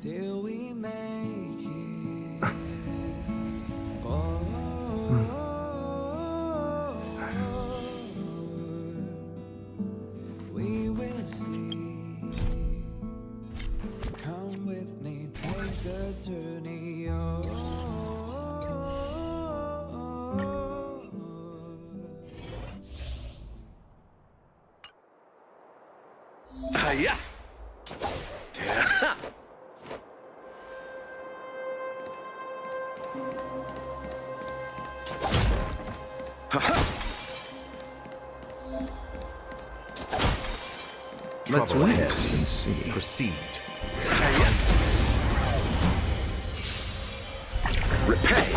till we make it. Oh, we will see. Come with me, take the journey. Yeah. Let's wait and see. Proceed. Repay.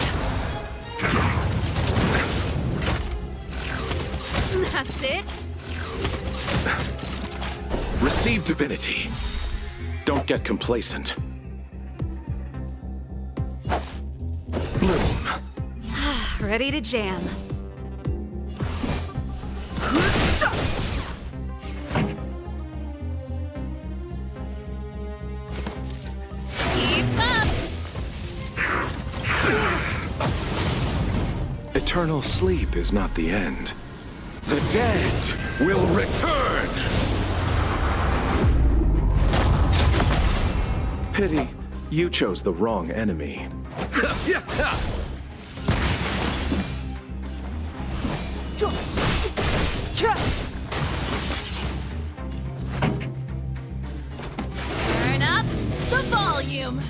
That's it. Receive divinity. Don't get complacent. Bloom. Ready to jam. Keep up. Eternal sleep is not the end. The dead will return! Pity, you chose the wrong enemy. Turn up the volume.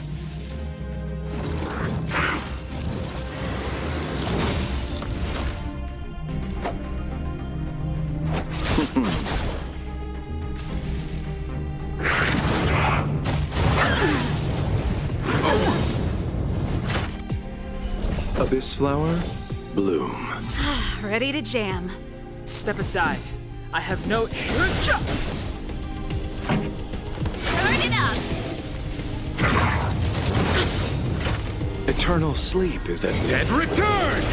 Abyss flower, bloom. Ready to jam. Step aside. I have no... Turn it up. Eternal sleep is the dead return!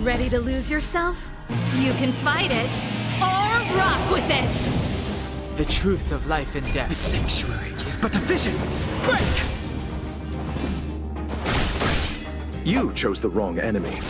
Ready to lose yourself? You can fight it or rock with it. The truth of life and death. The sanctuary is but a vision. Break! You chose the wrong enemy.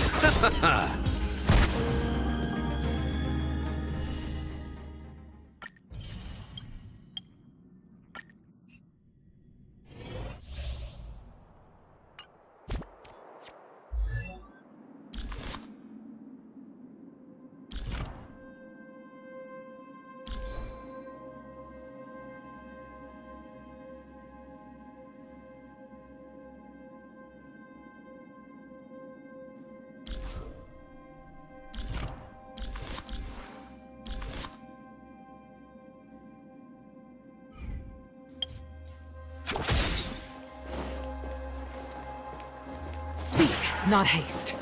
Speed, not haste.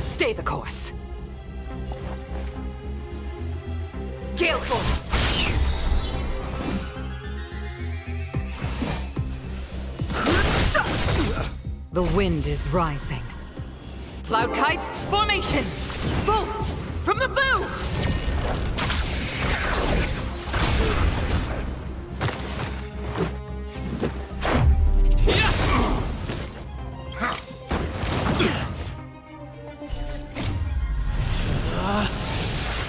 Stay the course. Gale Force! The wind is rising. Cloud kites, formation! Bolts from the bow!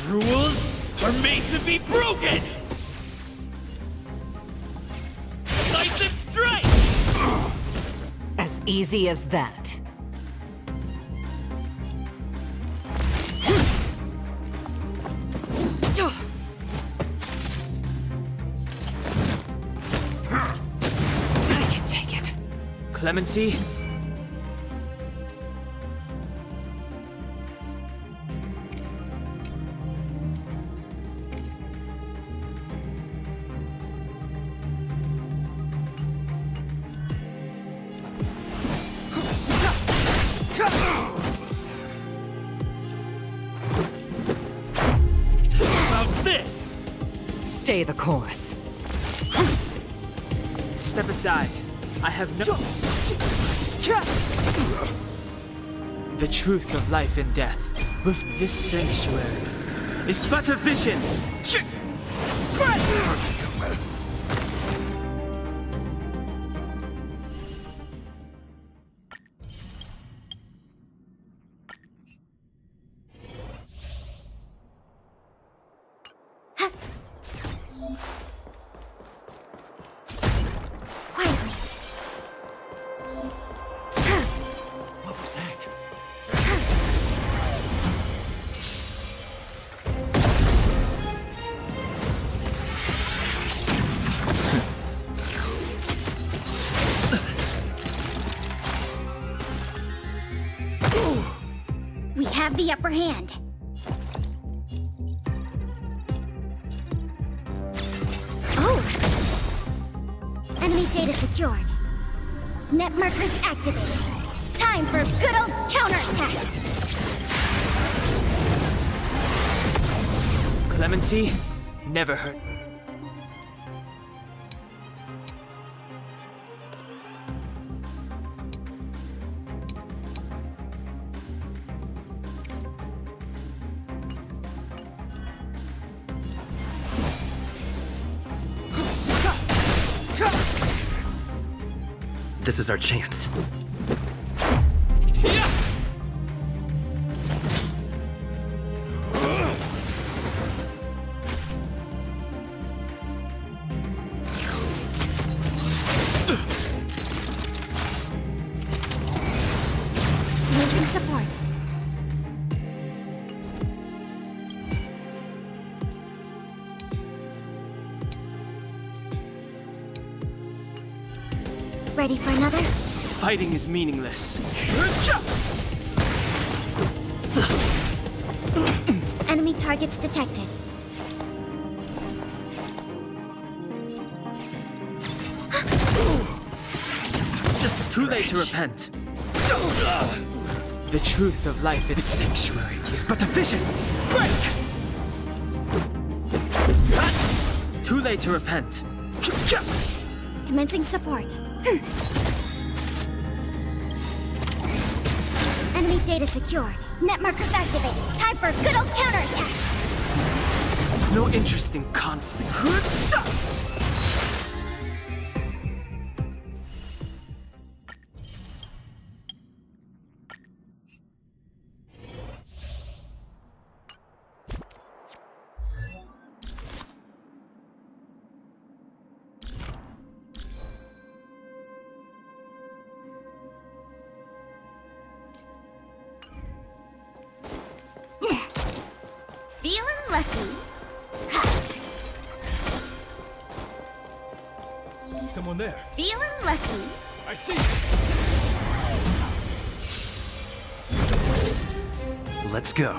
Rules are made to be broken! Nice and strike! As easy as that. I can take it. Clemency? About this! Stay the course. Step aside. I have no... The truth of life and death with this sanctuary is but a vision. Quietly. What was that? We have the upper hand. Oh! Enemy data secured. Net markers activated. Time for a good old counterattack. Clemency never hurt. This is our chance. Using support. Ready for another? Fighting is meaningless. Enemy targets detected. Just too late to repent. The truth of life in the sanctuary is but a vision. Break! Too late to repent. Commencing support. Enemy data secured. Net markers activated. Time for a good old counterattack. No interest in conflict. Feeling lucky. Someone there. Feeling lucky. I see. Let's go.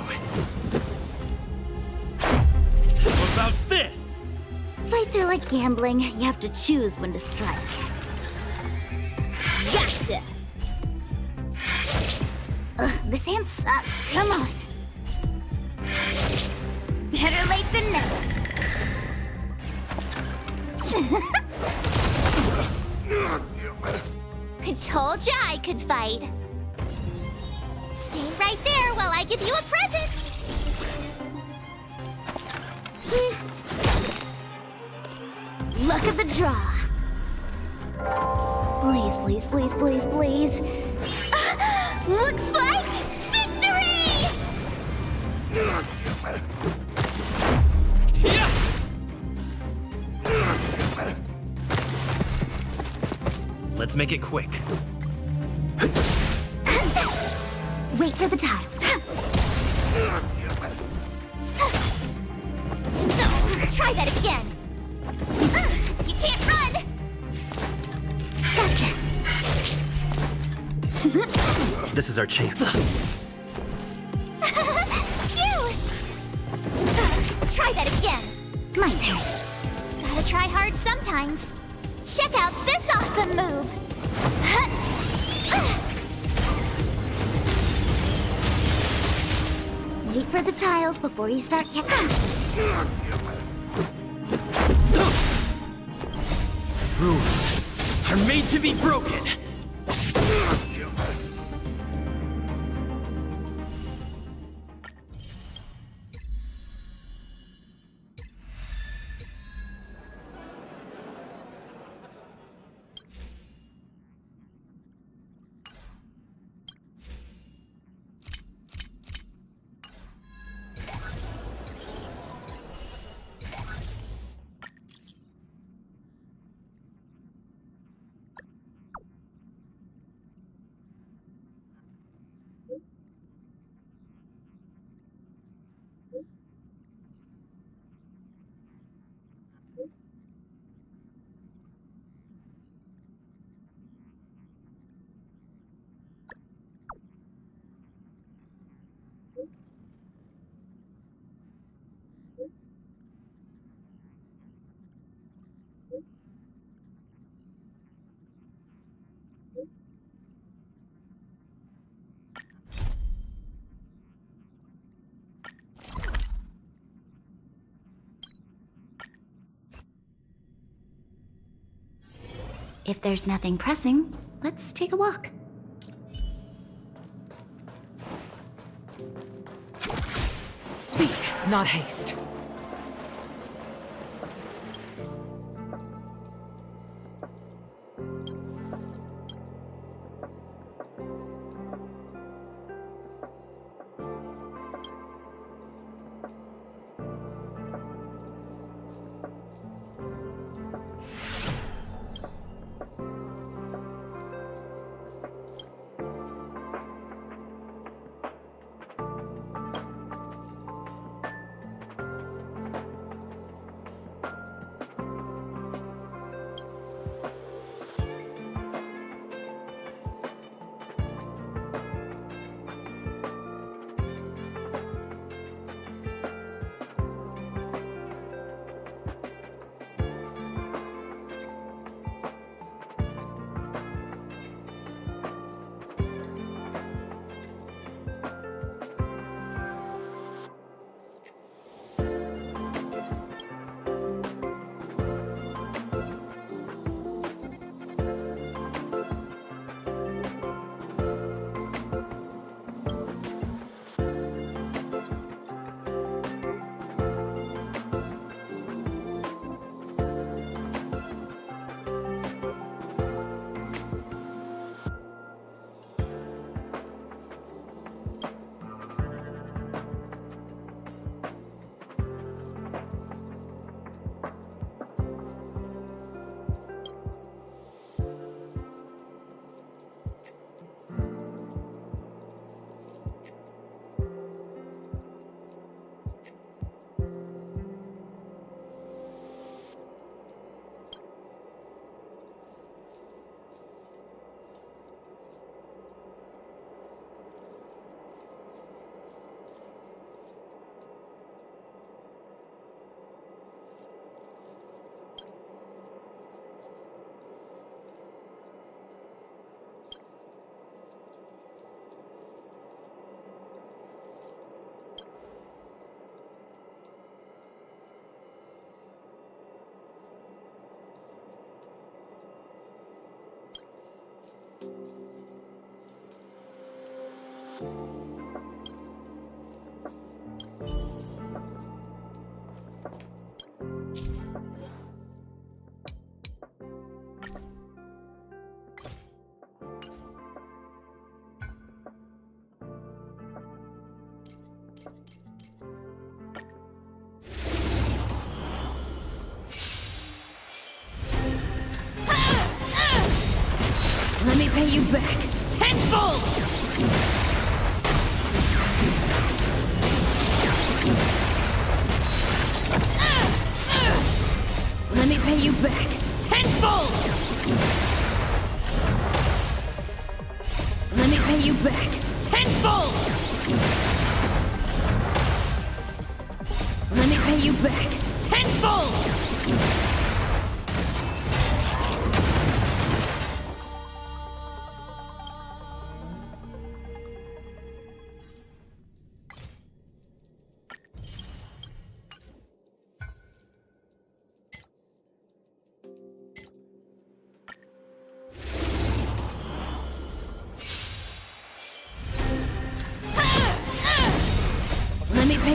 What about this? Fights are like gambling. You have to choose when to strike. Gotcha! Ugh, this hand sucks. Come on. Better late than never. I told ya I could fight. Stay right there while I give you a present. Luck of the draw. Please, please, please, please, please. Looks like victory! Let's make it quick. Wait for the tiles. Try that again. You can't run. Gotcha. This is our chance. Cute. Try that again. My turn. Gotta try hard sometimes. Check out this awesome move. Wait for the tiles before you start kicking. Rules. I are made to be broken! If there's nothing pressing, let's take a walk. Speed, not haste. Let me pay you back tenfold! Let me pay you back tenfold! Let me pay you back tenfold! Let me pay you back tenfold!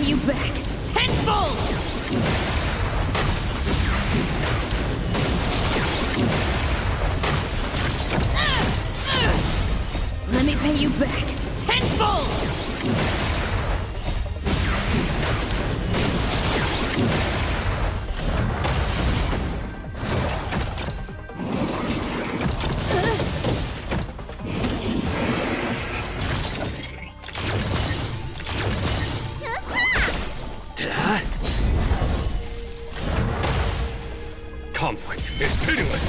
pay you back tenfold! Let me pay you back tenfold! Conflict is pitiless.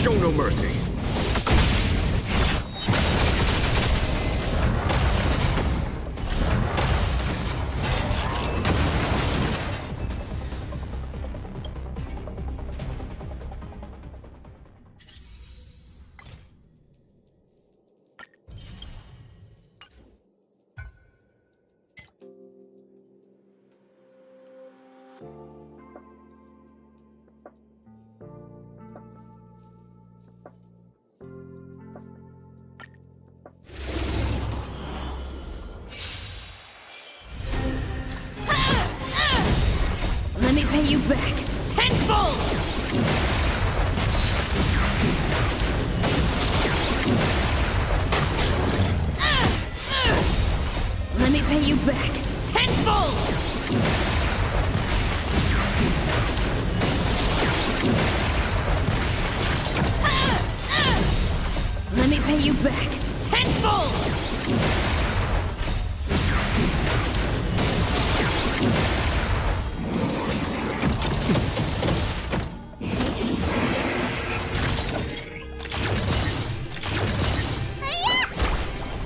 Show no mercy. Let me pay you back tenfold! Let me pay you back tenfold! Let me pay you back tenfold!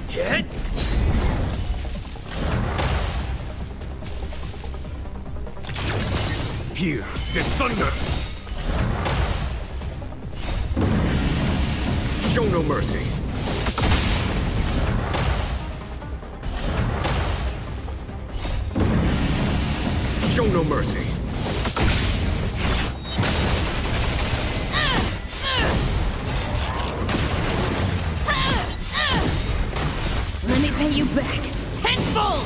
Hit! Here is thunder. Show no mercy. Show no mercy. Let me pay you back tenfold!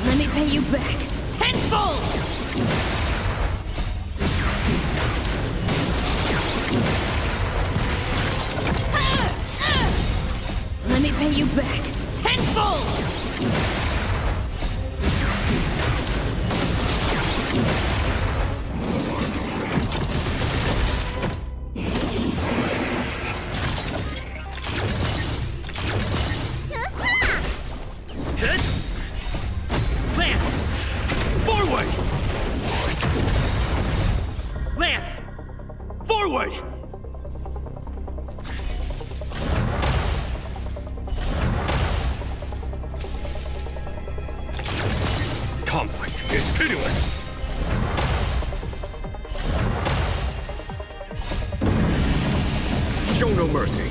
Let me pay you back tenfold! Let me pay you back tenfold! Hit! Lance! Forward! Lance! Forward! Conflict is pitiless. Show no mercy.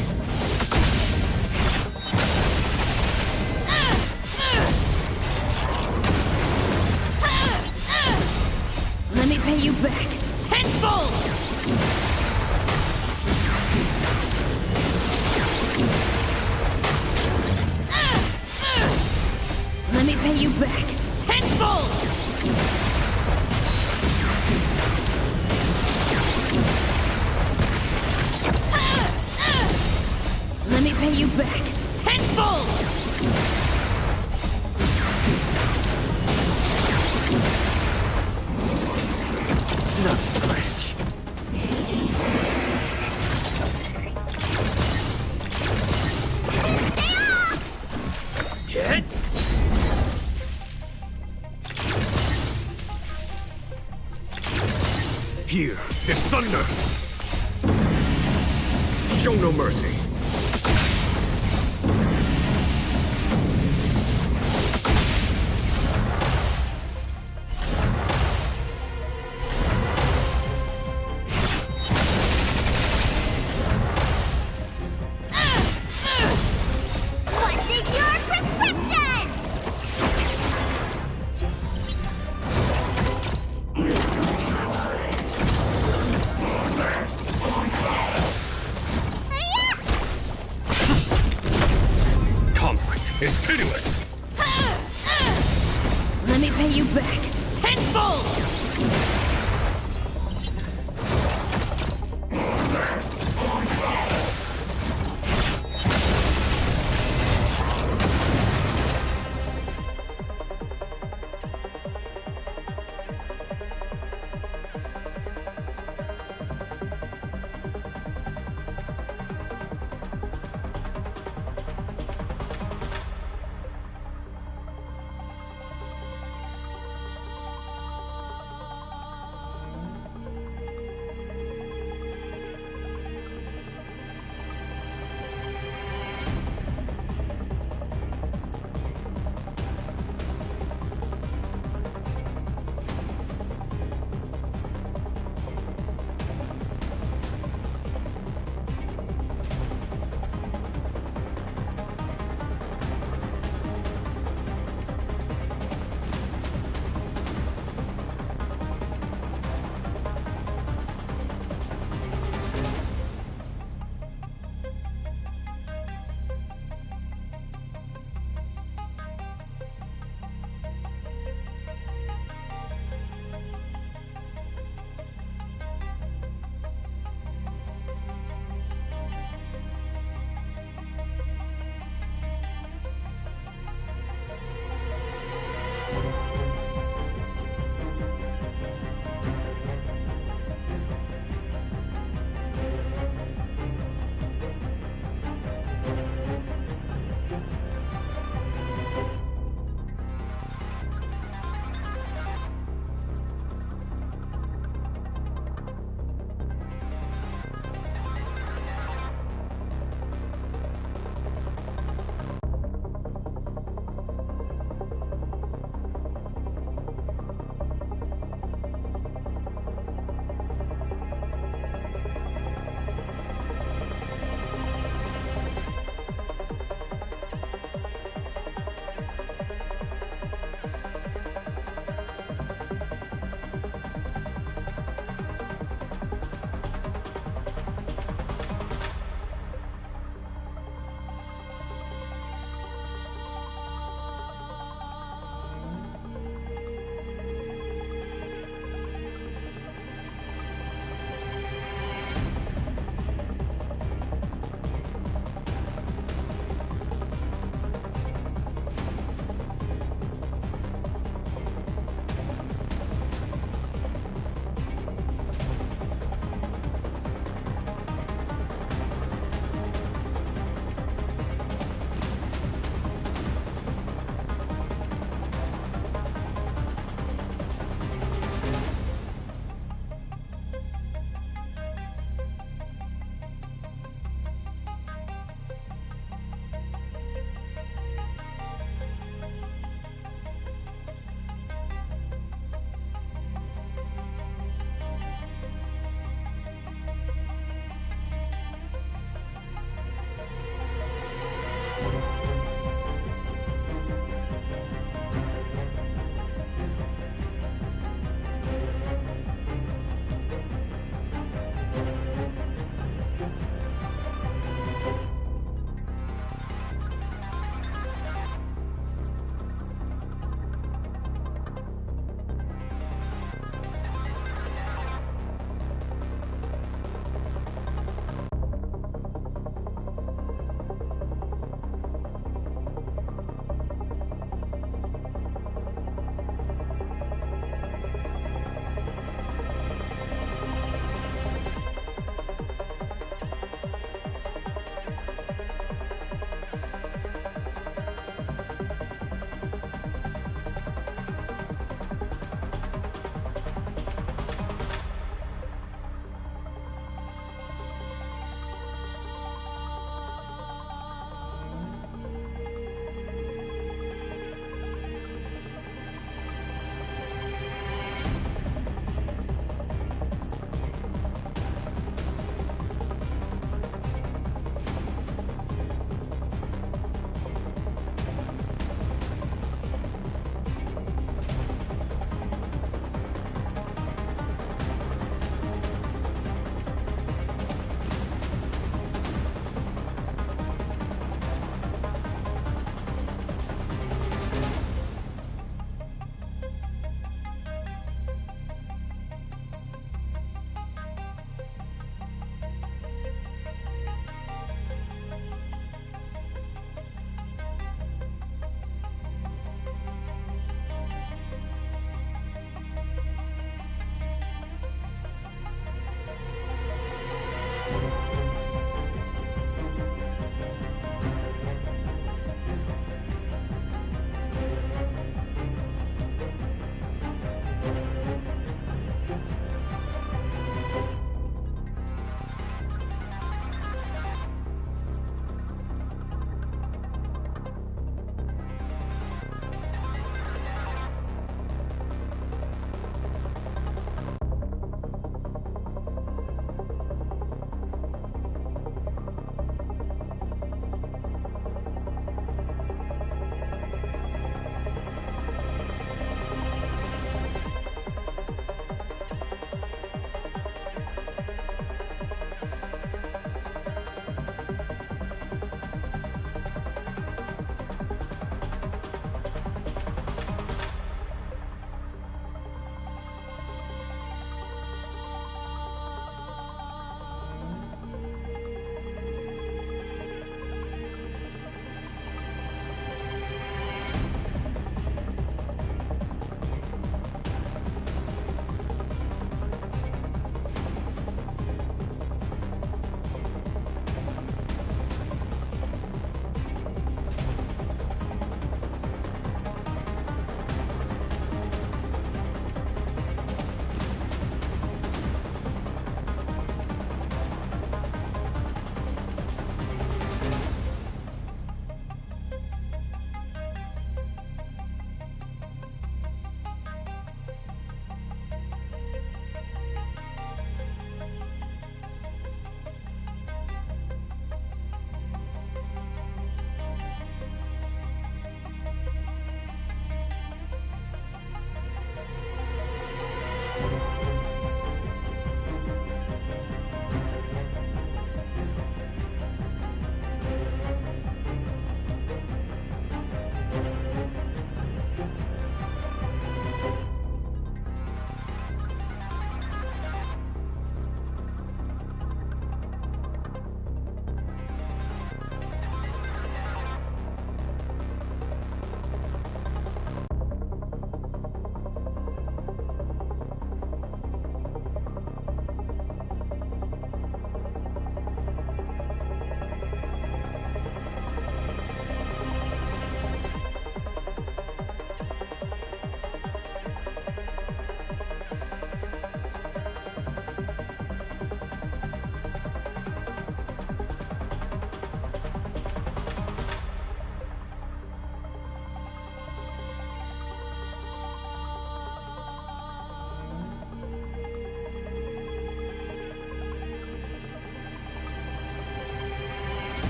Let me pay you back tenfold! Let me pay you back tenfold! Let me pay you back tenfold! Not scratch. Hit! Here is thunder. Show no mercy. What's in your prescription? Let me pay you back tenfold!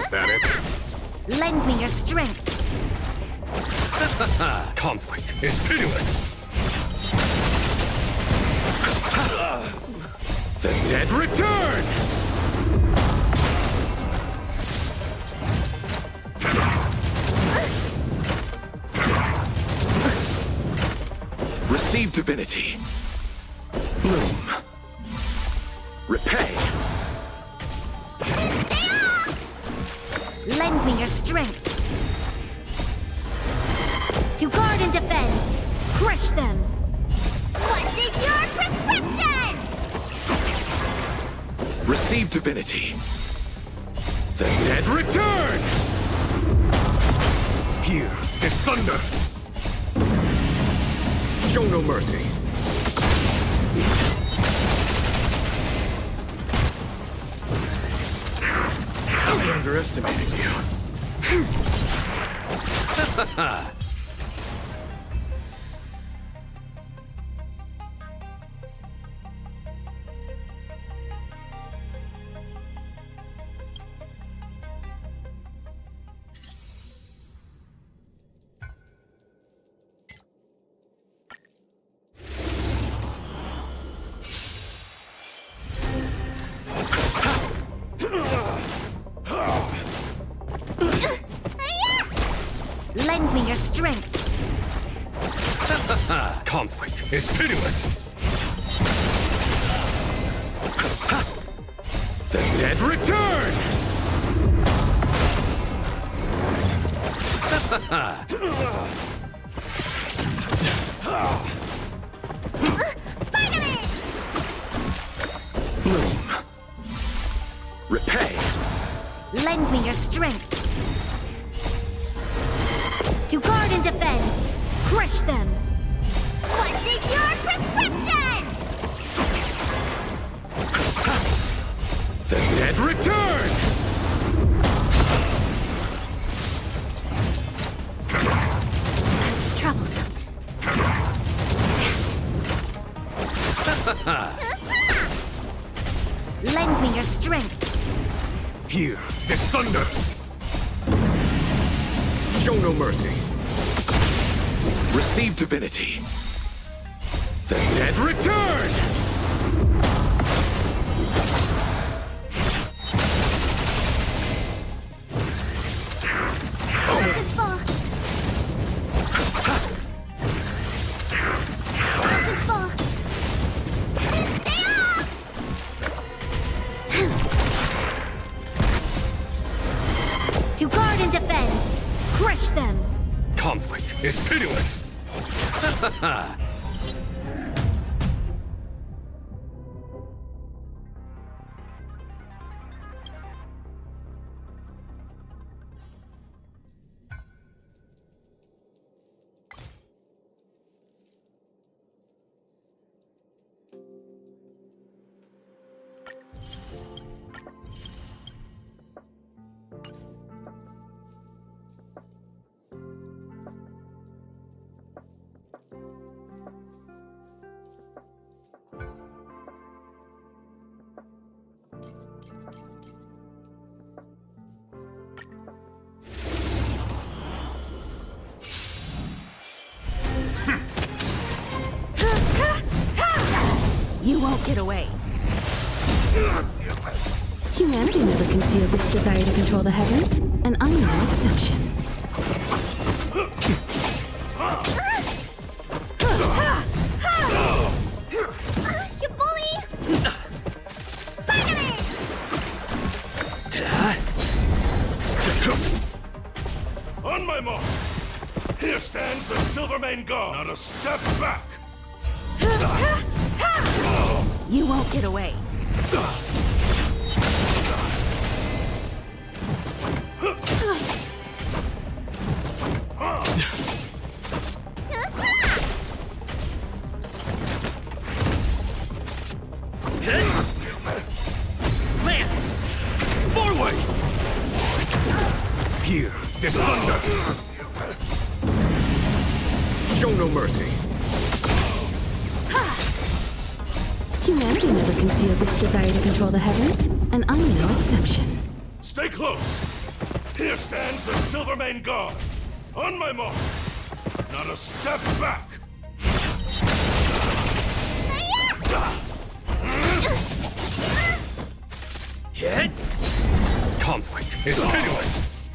that it? Lend me your strength. Conflict is pitiless. The dead return! Receive divinity. Bloom. Repay. Lend me your strength. To guard and defend. Crush them. What's in your prescription? Receive divinity. The dead returns! Here is thunder. Show no mercy. I underestimated you. Lend me your strength. Conflict is pitiless. The dead return! Bloom. Repay. Lend me your strength. To guard and defend. Crush them. What's in your prescription? The dead return! Troublesome. Lend me your strength. Here is thunder. Show no mercy. Receive divinity. The dead return! Fall. Fall. To guard and defend. Crush them. Conflict is pitiless. You won't get away. Humanity never conceals its desire to control the heavens, and I'm no exception. You bully! Spider-Man! On my mark! Here stands the Silvermane Guard! Not a step back! You won't get away. Lance! Forward! Here is thunder. Show no mercy. Humanity never conceals its desire to control the heavens, and I'm no exception. Stay close! Here stands the Silvermane Guard! On my mark! Not a step back! Hit! Conflict is pitiless!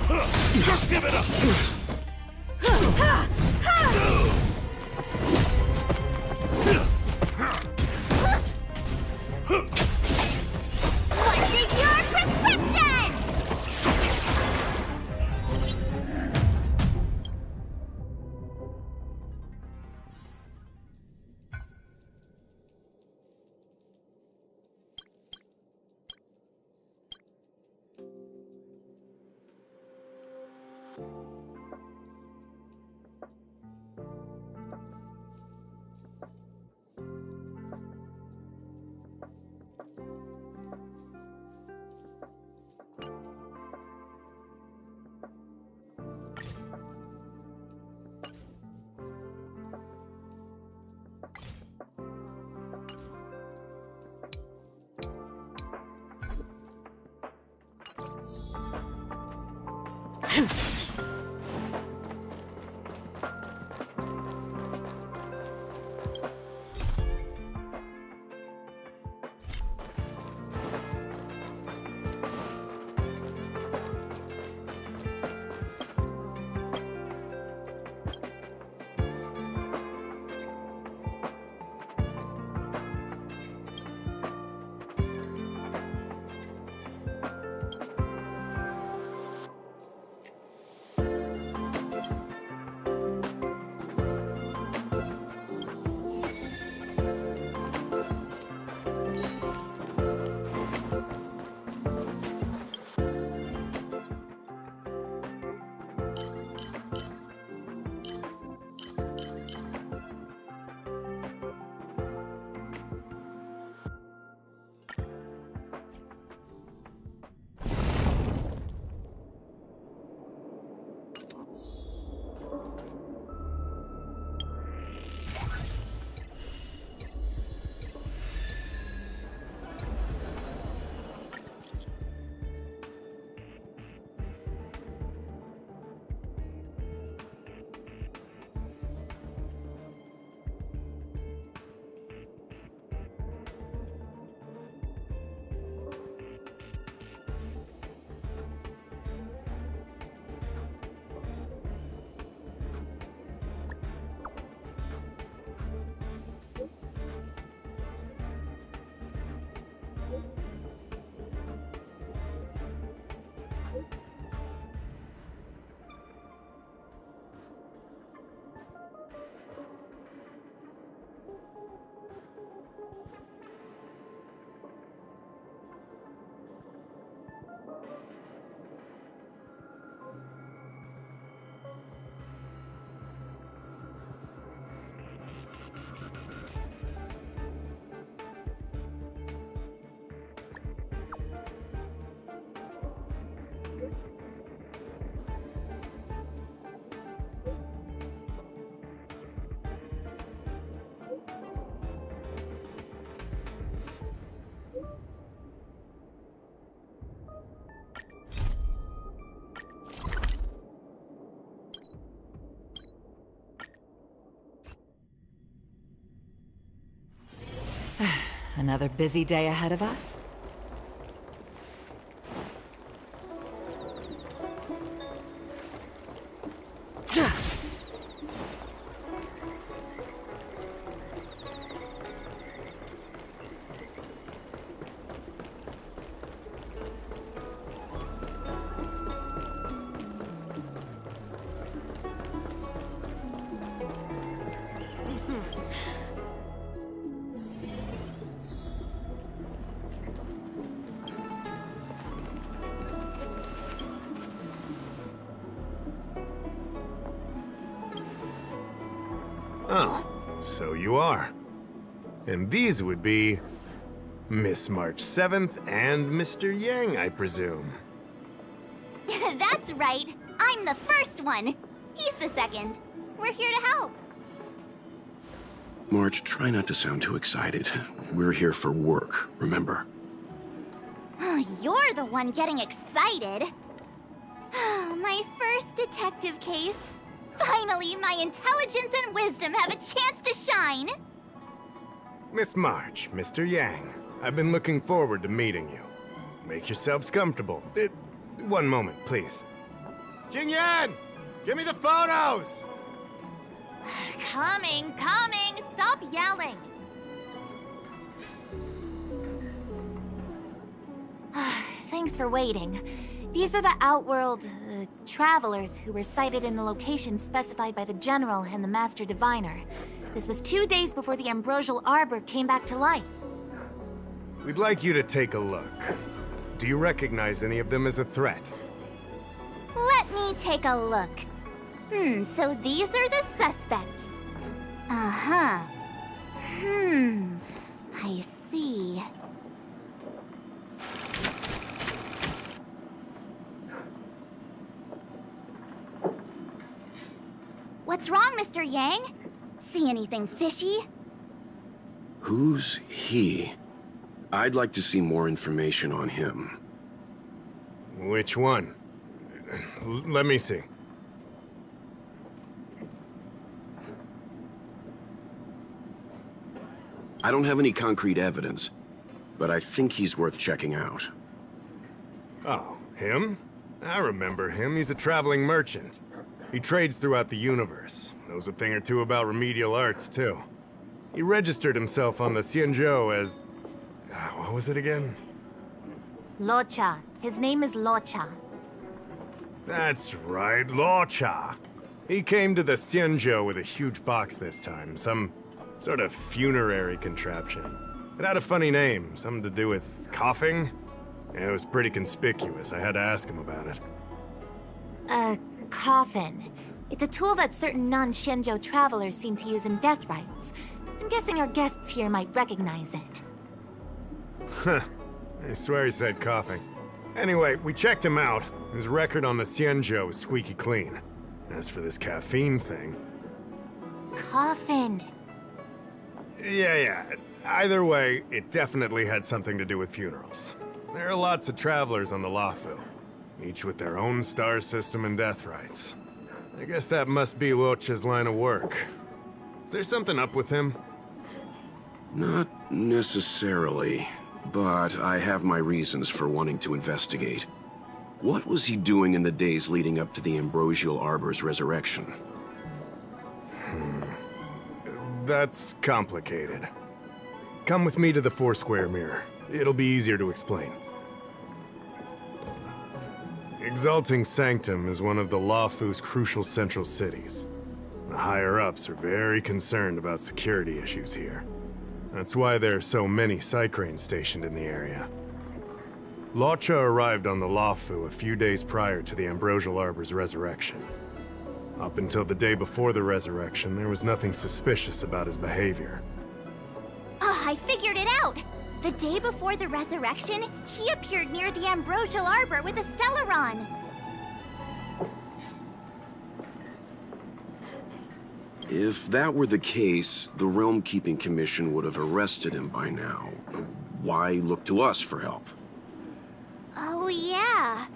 Just give it up! What's in your prescription? Another busy day ahead of us? Oh, so you are. And these would be Miss March 7th and Mr. Yang, I presume. That's right. I'm the first one. He's the second. We're here to help. March, try not to sound too excited. We're here for work, remember? You're the one getting excited. My first detective case. Finally, my intelligence and wisdom have a chance to shine. Miss March, Mr. Yang, I've been looking forward to meeting you. Make yourselves comfortable. One moment, please. Jingyan! Give me the photos! Coming. Stop yelling. Thanks for waiting. These are the Outworld travelers who were sighted in the location specified by the General and the Master Diviner. This was 2 days before the Ambrosial Arbor came back to life. We'd like you to take a look. Do you recognize any of them as a threat? Let me take a look. So these are the suspects. Uh-huh. I see. What's wrong, Mr. Yang? See anything fishy? Who's he? I'd like to see more information on him. Which one? Let me see. I don't have any concrete evidence, but I think he's worth checking out. Oh, him? I remember him. He's a traveling merchant. He trades throughout the universe. Knows a thing or two about remedial arts, too. He registered himself on the Xianzhou as... what was it again? Locha. His name is Locha. That's right, Locha. He came to the Xianzhou with a huge box this time. Some sort of funerary contraption. It had a funny name. Something to do with coughing? It was pretty conspicuous. I had to ask him about it. Coffin. It's a tool that certain non-Shenzhou travelers seem to use in death rites. I'm guessing our guests here might recognize it. Huh. I swear he said coughing. Anyway, we checked him out. His record on the Xianzhou is squeaky clean. As for this caffeine thing... Coffin. Yeah. Either way, it definitely had something to do with funerals. There are lots of travelers on the Luofu, each with their own star system and death rites. I guess that must be Locha's line of work. Is there something up with him? Not necessarily, but I have my reasons for wanting to investigate. What was he doing in the days leading up to the Ambrosial Arbor's resurrection? That's complicated. Come with me to the Foursquare Mirror. It'll be easier to explain. Exalting Sanctum is one of the Luofu's crucial central cities. The higher-ups are very concerned about security issues here. That's why there are so many Psycranes stationed in the area. Locha arrived on the Luofu a few days prior to the Ambrosial Arbor's resurrection. Up until the day before the resurrection, there was nothing suspicious about his behavior. I figured it out! The day before the resurrection, he appeared near the Ambrosial Arbor with a Stellaron. If that were the case, the Realm Keeping Commission would have arrested him by now. Why look to us for help? Oh, yeah.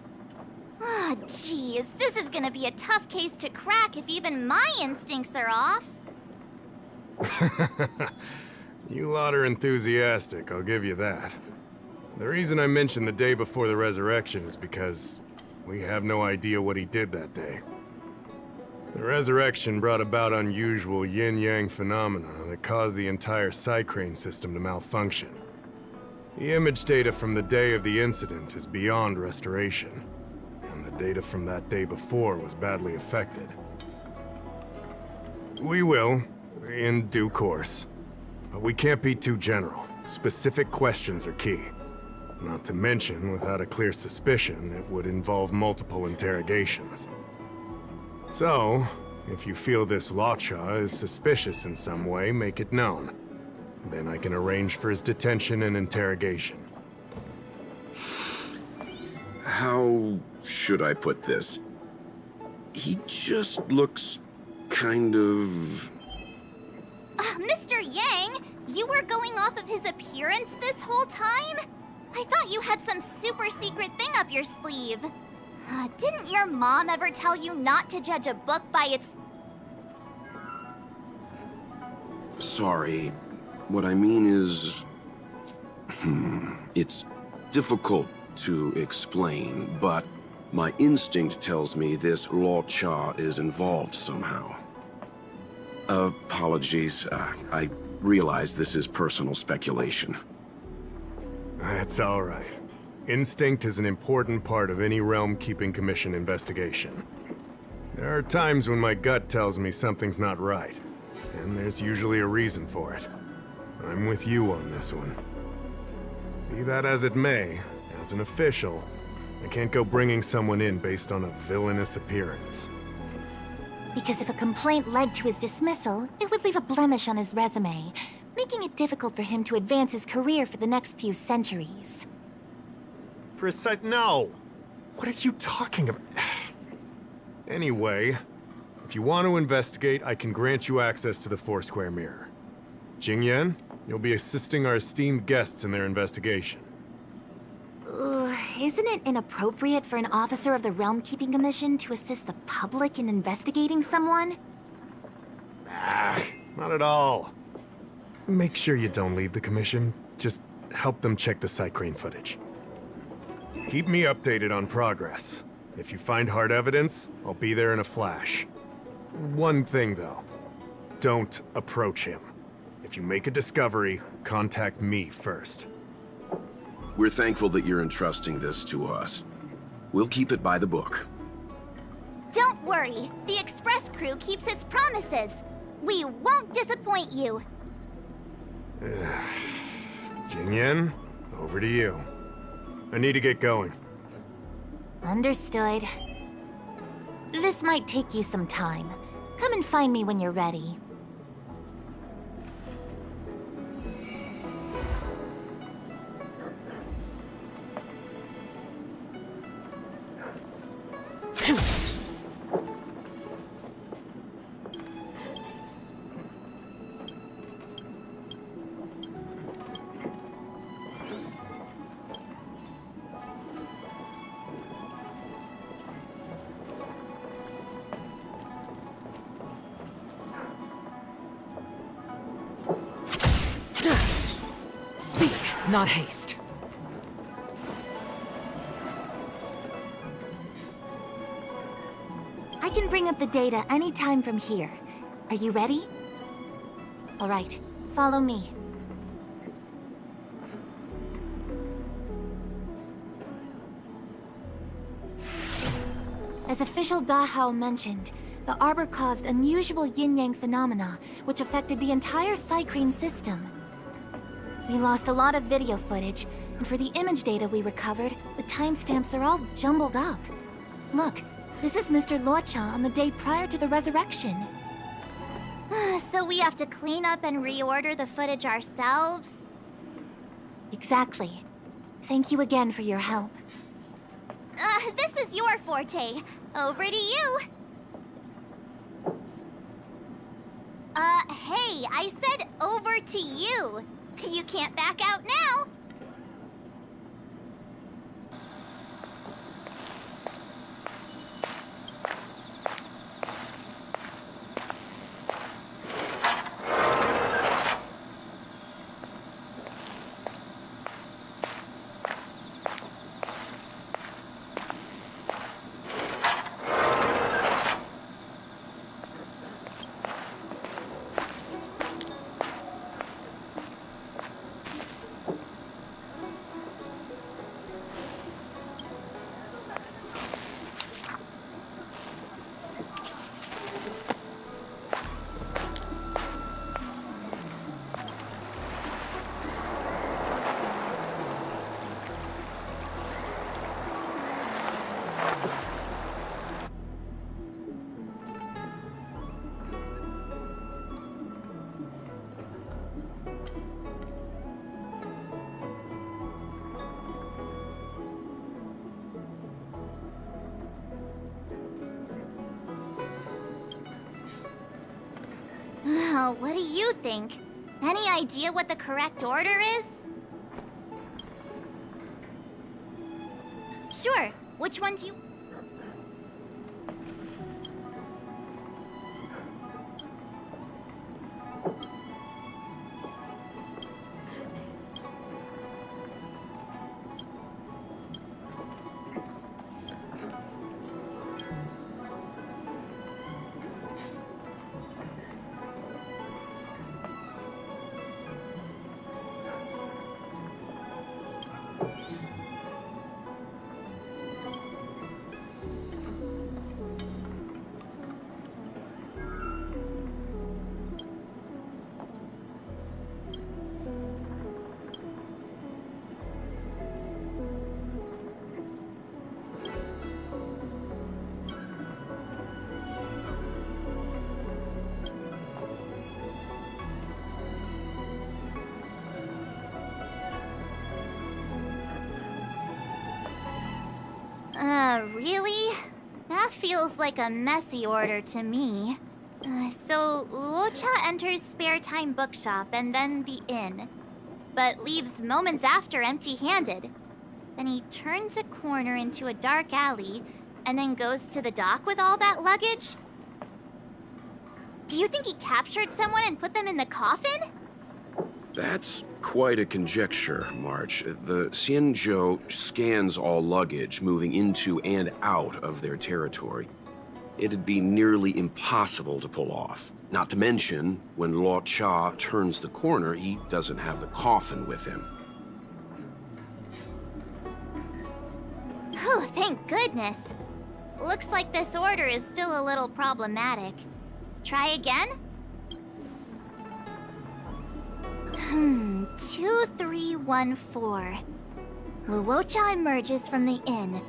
Geez, this is gonna be a tough case to crack if even my instincts are off. You lot are enthusiastic, I'll give you that. The reason I mentioned the day before the resurrection is because we have no idea what he did that day. The resurrection brought about unusual yin-yang phenomena that caused the entire Psycrane system to malfunction. The image data from the day of the incident is beyond restoration, and the data from that day before was badly affected. We will, in due course. But we can't be too general. Specific questions are key. Not to mention, without a clear suspicion, it would involve multiple interrogations. So, if you feel this Locha is suspicious in some way, make it known. Then I can arrange for his detention and interrogation. How should I put this? He just looks kind of... Mr. Yang, you were going off of his appearance this whole time? I thought you had some super secret thing up your sleeve. Didn't your mom ever tell you not to judge a book by its... Sorry. What I mean is... it's difficult to explain, but my instinct tells me this Law Cha is involved somehow. Apologies. I realize this is personal speculation. That's all right. Instinct is an important part of any Realm Keeping Commission investigation. There are times when my gut tells me something's not right, and there's usually a reason for it. I'm with you on this one. Be that as it may, as an official, I can't go bringing someone in based on a villainous appearance. Because if a complaint led to his dismissal, it would leave a blemish on his resume, making it difficult for him to advance his career for the next few centuries. No! What are you talking about? Anyway, if you want to investigate, I can grant you access to the Foursquare Mirror. Jingyan, you'll be assisting our esteemed guests in their investigation. Isn't it inappropriate for an officer of the Realm Keeping Commission to assist the public in investigating someone? Not at all. Make sure you don't leave the commission. Just help them check the Cycrane footage. Keep me updated on progress. If you find hard evidence, I'll be there in a flash. One thing, though. Don't approach him. If you make a discovery, contact me first. We're thankful that you're entrusting this to us. We'll keep it by the book. Don't worry. The Express crew keeps its promises. We won't disappoint you. Jingyan, over to you. I need to get going. Understood. This might take you some time. Come and find me when you're ready. Speed, not haste. I can bring up the data anytime from here. Are you ready? All right, follow me. As official Dahao mentioned, the Arbor caused unusual yin-yang phenomena, which affected the entire Cycrane system. We lost a lot of video footage, and for the image data we recovered, the timestamps are all jumbled up. Look, this is Mr. Luocha on the day prior to the resurrection. So we have to clean up and reorder the footage ourselves? Exactly. Thank you again for your help. This is your forte. Over to you. Hey, I said over to you. You can't back out now. What do you think? Any idea what the correct order is? Which one do you... Really? That feels like a messy order to me. So, Luocha enters Spare Time Bookshop and then the inn, but leaves moments after empty-handed. Then he turns a corner into a dark alley, and then goes to the dock with all that luggage? Do you think he captured someone and put them in the coffin? That's quite a conjecture, March. The Xianzhou scans all luggage moving into and out of their territory. It'd be nearly impossible to pull off. Not to mention, when Luo Cha turns the corner, he doesn't have the coffin with him. Oh, thank goodness. Looks like this order is still a little problematic. Try again? 2314. Luocha emerges from the inn,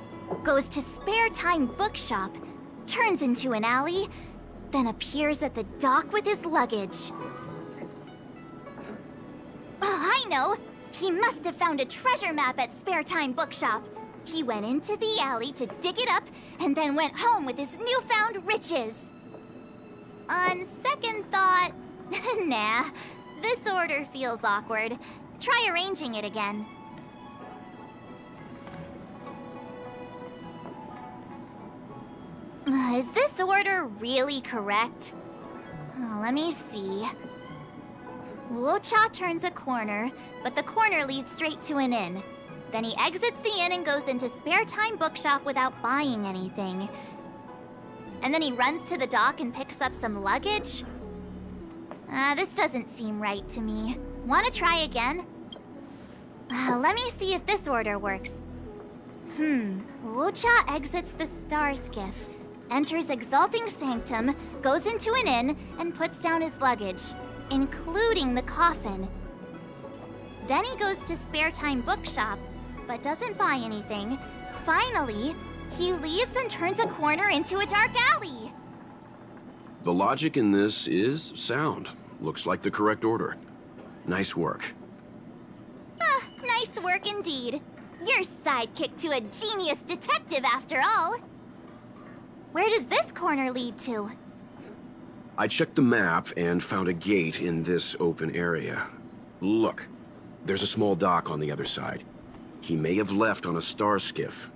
goes to Spare Time Bookshop, turns into an alley, then appears at the dock with his luggage. Oh, I know! He must have found a treasure map at Spare Time Bookshop. He went into the alley to dig it up, and then went home with his newfound riches. On second thought, nah. This order feels awkward. Try arranging it again. Is this order really correct? Let me see. Luocha turns a corner, but the corner leads straight to an inn. Then he exits the inn and goes into Spare Time Bookshop without buying anything. And then he runs to the dock and picks up some luggage? This doesn't seem right to me. Wanna try again? Let me see if this order works. Luocha exits the Star Skiff, enters Exalting Sanctum, goes into an inn, and puts down his luggage, including the coffin. Then he goes to Spare Time Bookshop, but doesn't buy anything. Finally, he leaves and turns a corner into a dark alley. The logic in this is sound. Looks like the correct order. Nice work. Nice work indeed. You're sidekick to a genius detective after all. Where does this corner lead to? I checked the map and found a gate in this open area. Look, there's a small dock on the other side. He may have left on a star skiff.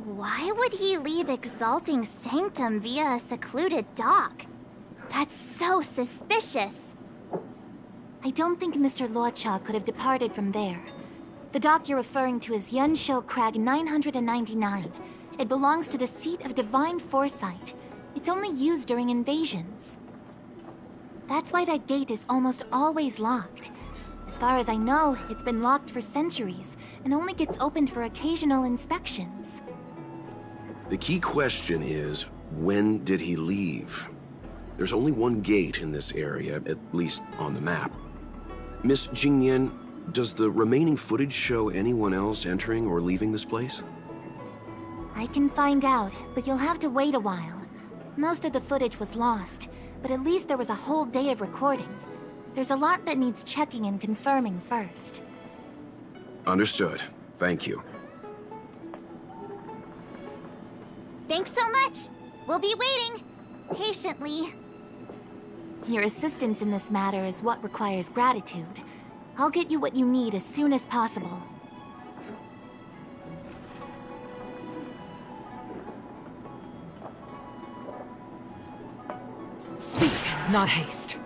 Why would he leave Exalting Sanctum via a secluded dock? That's so suspicious. I don't think Mr. Luocha could have departed from there. The dock you're referring to is Yunshou Crag 999. It belongs to the seat of Divine Foresight. It's only used during invasions. That's why that gate is almost always locked. As far as I know, it's been locked for centuries, and only gets opened for occasional inspections. The key question is, when did he leave? There's only one gate in this area, at least on the map. Miss Jingyan, does the remaining footage show anyone else entering or leaving this place? I can find out, but you'll have to wait a while. Most of the footage was lost, but at least there was a whole day of recording. There's a lot that needs checking and confirming first. Understood. Thank you. Thanks so much. We'll be waiting. Patiently. Your assistance in this matter is what requires gratitude. I'll get you what you need as soon as possible. not haste.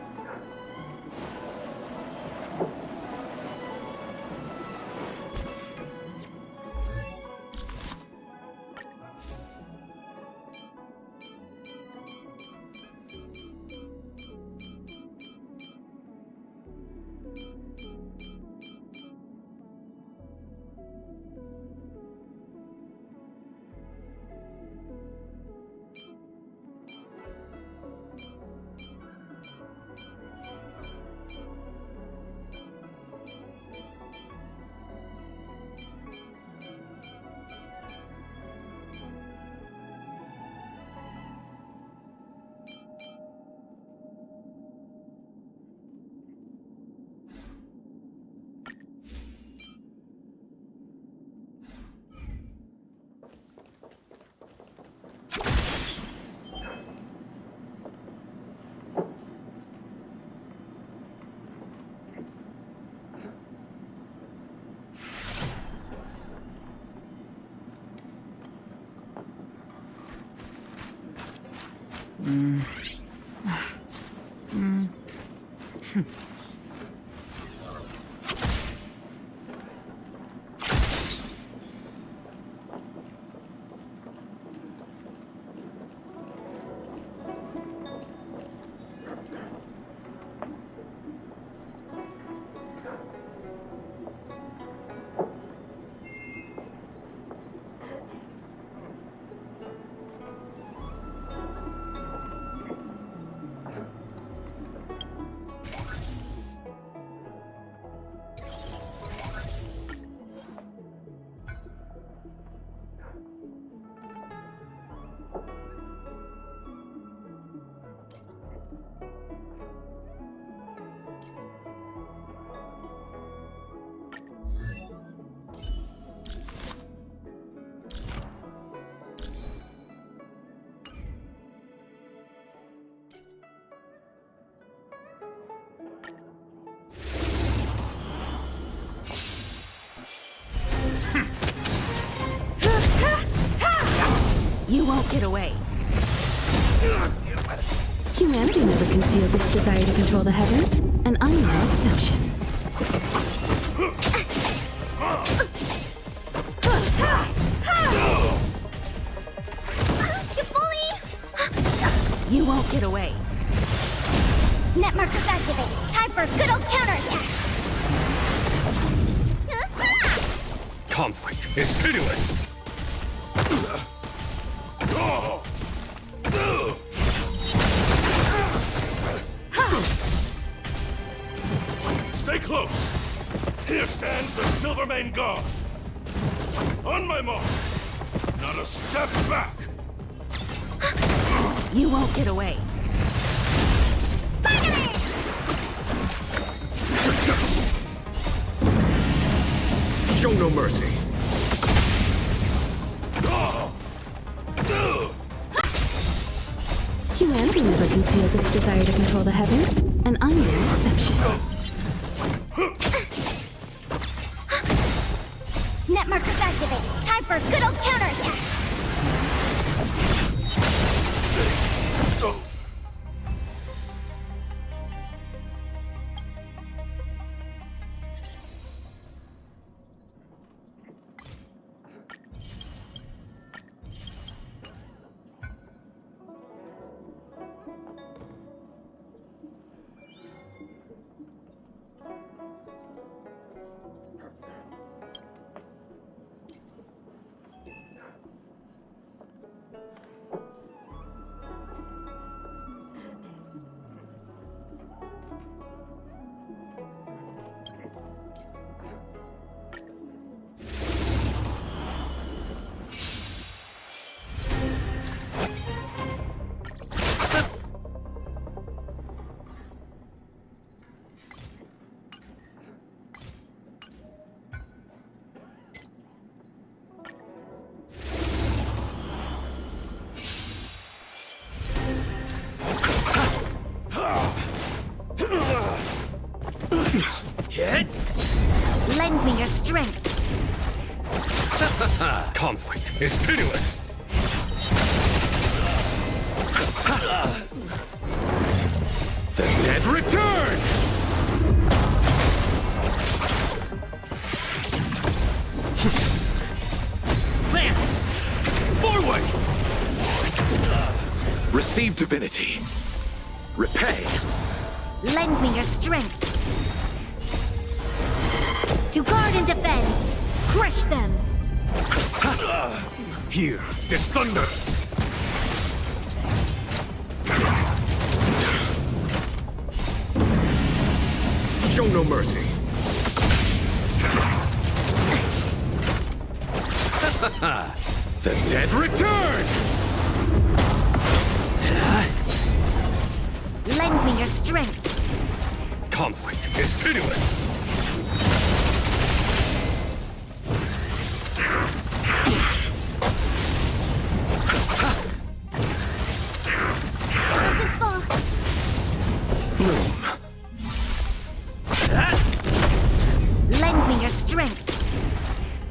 You won't get away. Humanity never conceals its desire to control the heavens, and I'm no exception. You bully! You won't get away. Net markers activated. Time for a good old counterattack. Conflict is pitiless. Stay close. Here stands the Silvermane Guard. On my mark. Not a step back. You won't get away. Show no mercy. Humanity never conceals its desire to control the heavens, and I'm no exception. Net markers activated. Time for a good old counterattack. Lend me your strength. Conflict is pitiless. The dead return! Lance! Forward! Receive divinity. Repay. Lend me your strength. To guard and defend. Crush them. Here, this thunder! Show no mercy. The dead return! Lend me your strength. Conflict is pitiless. Doesn't fall. Lend me your strength.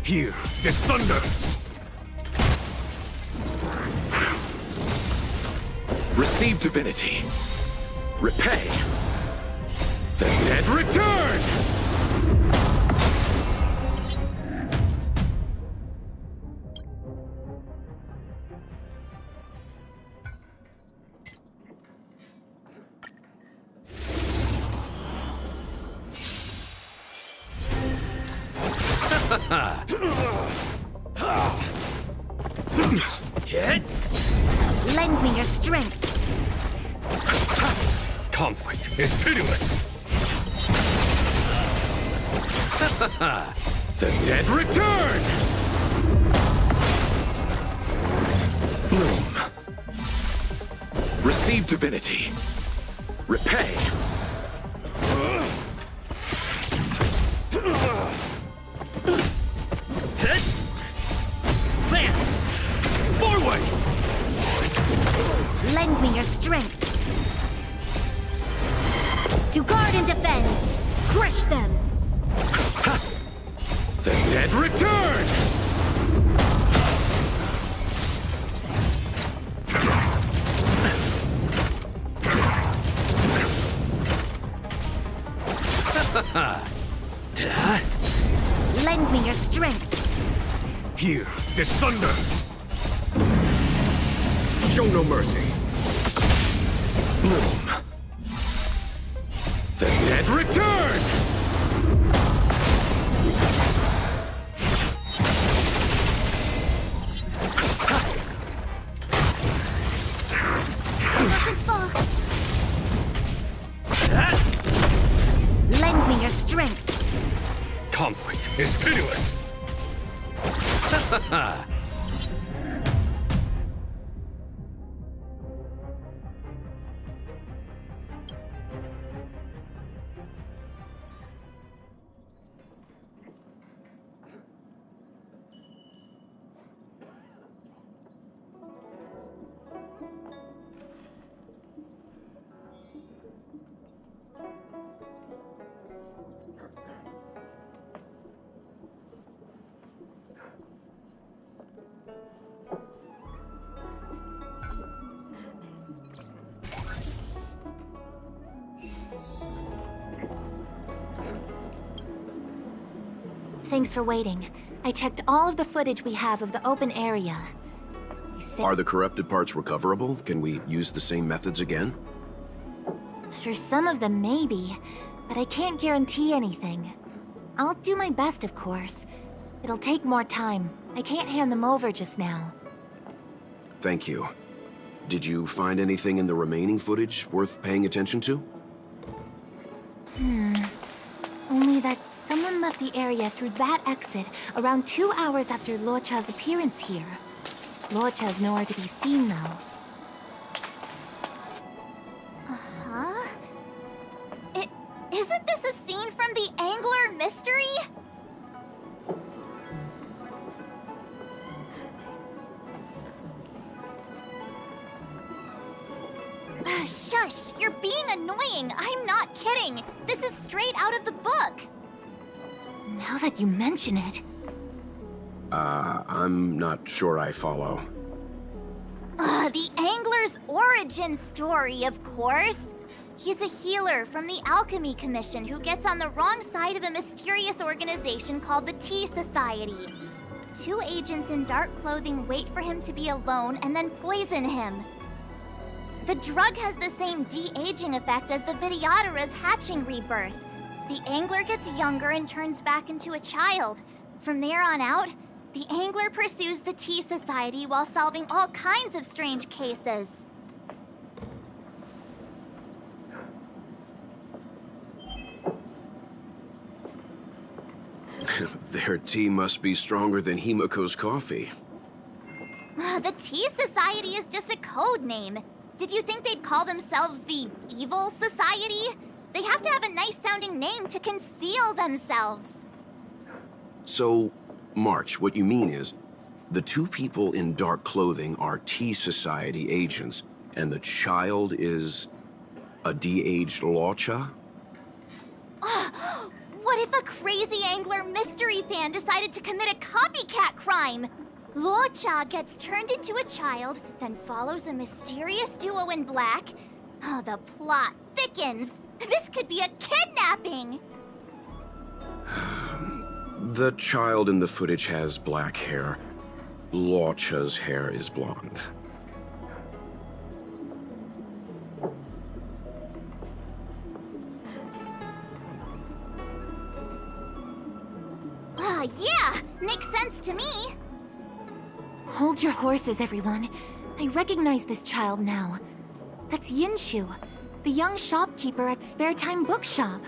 Here, this thunder! Receive divinity. Repay. The dead return! Hit! Lend me your strength. Conflict is pitiless. The dead return! Receive divinity. Repay. Hit! Lance! Forward! Lend me your strength. To guard and defend. Crush them. The dead return! Lend me your strength. Here, this thunder! Show no mercy. Bloom. The dead return! Doesn't fall. Lend me your strength. Conflict is pitiless. Thanks for waiting. I checked all of the footage we have of the open area. Are the corrupted parts recoverable? Can we use the same methods again? For some of them, maybe. But I can't guarantee anything. I'll do my best, of course. It'll take more time. I can't hand them over just now. Thank you. Did you find anything in the remaining footage worth paying attention to? Only that someone left the area through that exit around 2 hours after Luocha's appearance here. Luocha's nowhere to be seen, though. Huh? Isn't this a scene from the Angler mystery? Shush! You're being annoying! I'm not kidding! This is straight out of the book! Now that you mention it... I'm not sure I follow. The Angler's origin story, of course! He's a healer from the Alchemy Commission who gets on the wrong side of a mysterious organization called the Tea Society. 2 agents in dark clothing wait for him to be alone and then poison him. The drug has the same de-aging effect as the Vidyadhara's hatching rebirth. The angler gets younger and turns back into a child. From there on out, the angler pursues the Tea Society while solving all kinds of strange cases. Their tea must be stronger than Himiko's coffee. The Tea Society is just a code name. Did you think they'd call themselves the Evil Society? They have to have a nice-sounding name to conceal themselves. So, March, what you mean is, the 2 people in dark clothing are Tea Society agents, and the child is a de-aged Luocha? What if a crazy angler mystery fan decided to commit a copycat crime? Luocha gets turned into a child, then follows a mysterious duo in black. Oh, the plot thickens. This could be a kidnapping! The child in the footage has black hair. Luocha's hair is blonde. Yeah! Makes sense to me! Hold your horses, everyone. I recognize this child now. That's Yinshu, the young shopkeeper at Spare Time Bookshop.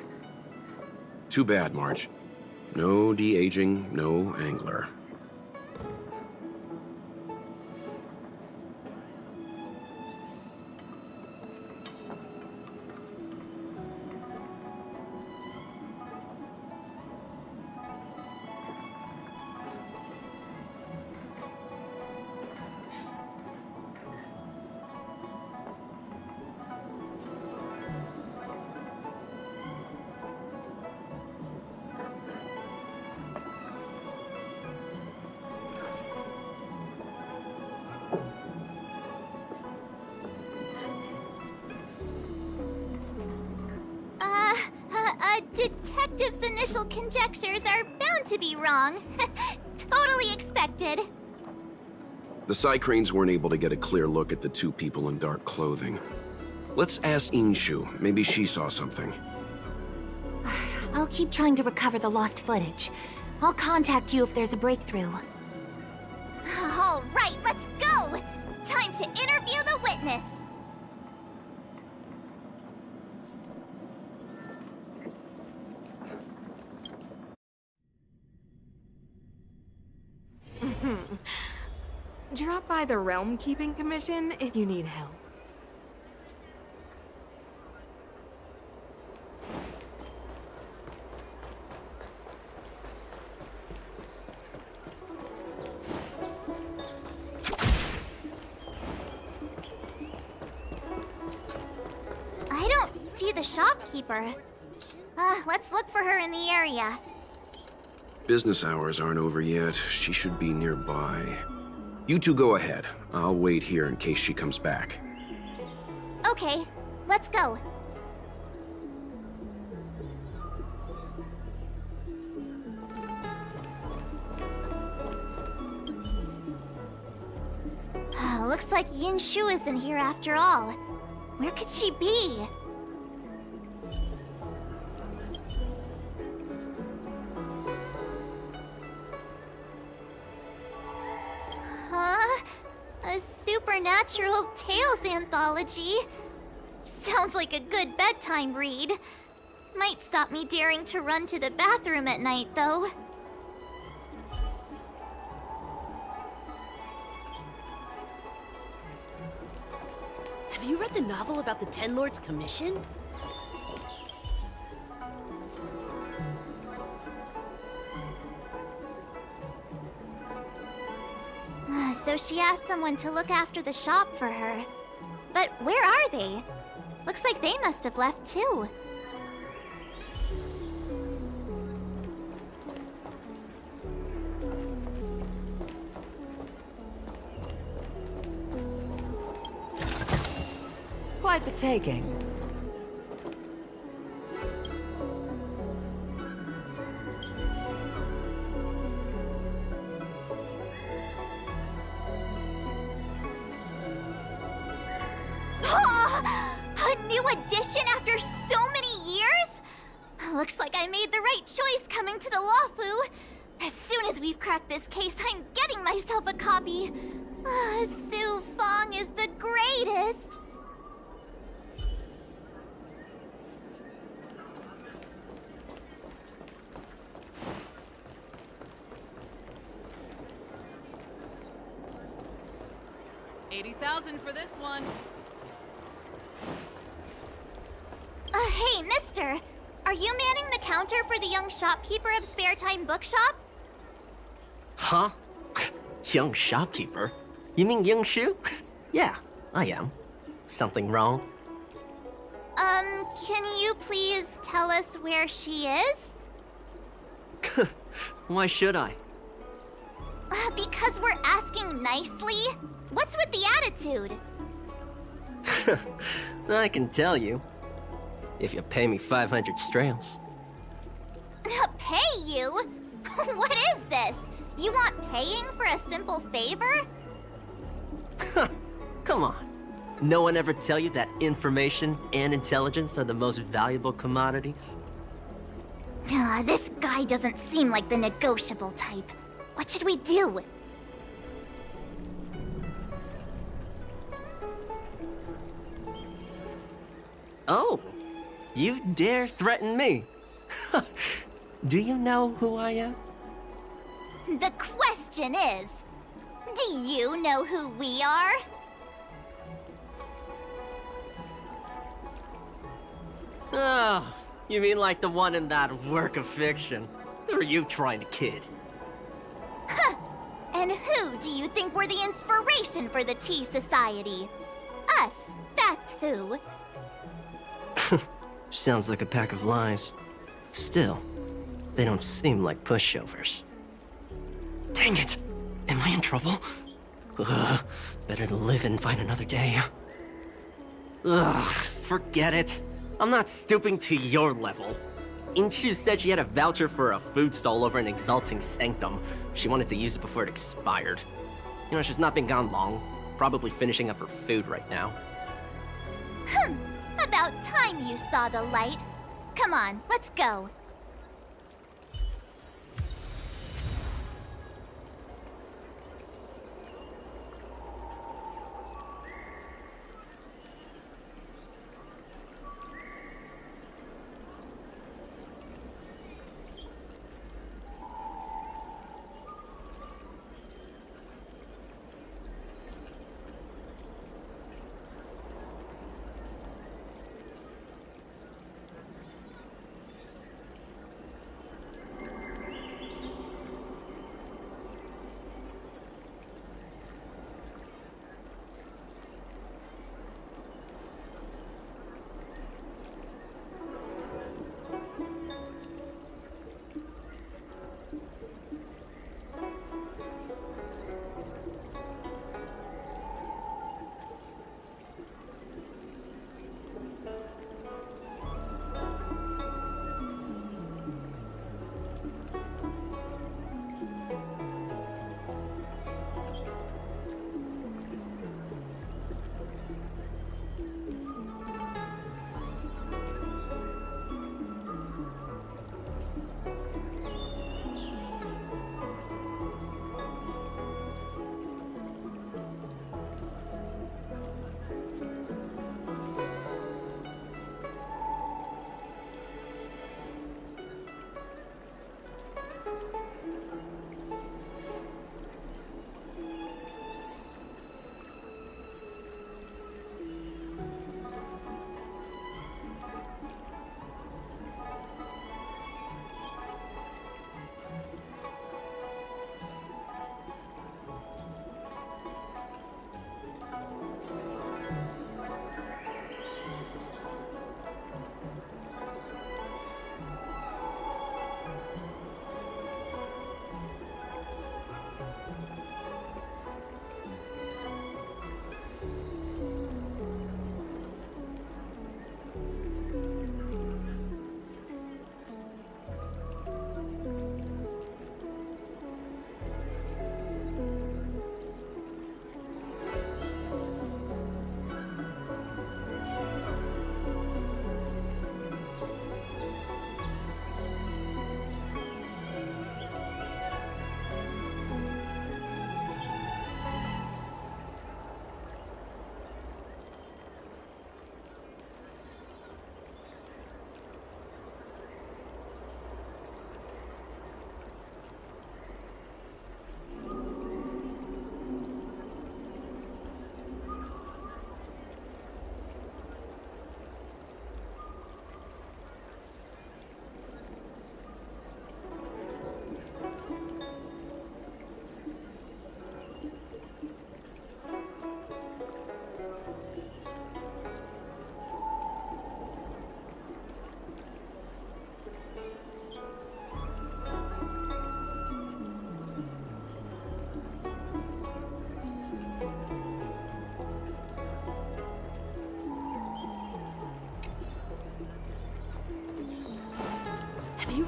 Too bad, Marge. No de-aging, no angler. Detective's initial conjectures are bound to be wrong. Totally expected. The Psycranes weren't able to get a clear look at the 2 people in dark clothing. Let's ask Inshu. Maybe she saw something. I'll keep trying to recover the lost footage. I'll contact you if there's a breakthrough. All right, let's go! Time to interview the witness! Drop by the Realm Keeping Commission if you need help. I don't see the shopkeeper. Let's look for her in the area. Business hours aren't over yet. She should be nearby. You 2 go ahead. I'll wait here in case she comes back. Okay, let's go. Looks like Yinshu isn't here after all. Where could she be? Huh? A supernatural tales anthology? Sounds like a good bedtime read. Might stop me daring to run to the bathroom at night, though. Have you read the novel about the Ten Lords Commission? So she asked someone to look after the shop for her. But where are they? Looks like they must have left too. Quite the taking. new edition after so many years? Looks like I made the right choice coming to the Lawfu. As soon as we've cracked this case, I'm getting myself a copy. Su Fong is the greatest. $80,000 for this one. Hey, mister. Are you manning the counter for the young shopkeeper of Spare Time Bookshop? Huh? Young shopkeeper? You mean Young Shu? Yeah, I am. Something wrong? Can you please tell us where she is? Why should I? Because we're asking nicely. What's with the attitude? I can tell you. If you pay me 500 strails. Pay you? What is this? You want paying for a simple favor? Come on. No one ever tell you that information and intelligence are the most valuable commodities? This guy doesn't seem like the negotiable type. What should we do? Oh, you dare threaten me? Do you know who I am? The question is, do you know who we are? Oh, you mean like the one in that work of fiction? Who are you trying to kid? Huh. And who do you think were the inspiration for the Tea Society? Us, that's who. Sounds like a pack of lies. Still, they don't seem like pushovers. Dang it! Am I in trouble? Better to live and find another day. Forget it. I'm not stooping to your level. Inchu said she had a voucher for a food stall over in Exalting Sanctum. She wanted to use it before it expired. You know, she's not been gone long. Probably finishing up her food right now. About time you saw the light. Come on, let's go.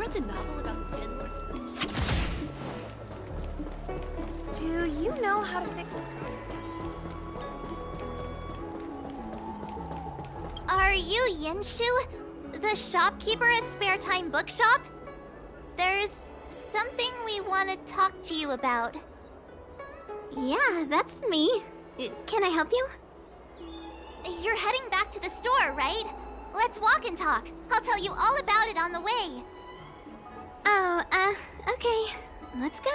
read the novel about the 10 Lords? Do you know how to fix this? Are you Yinshu? The shopkeeper at Spare Time Bookshop? There's something we want to talk to you about. Yeah, that's me. Can I help you? You're heading back to the store, right? Let's walk and talk. I'll tell you all about it on the way. Oh, okay. Let's go.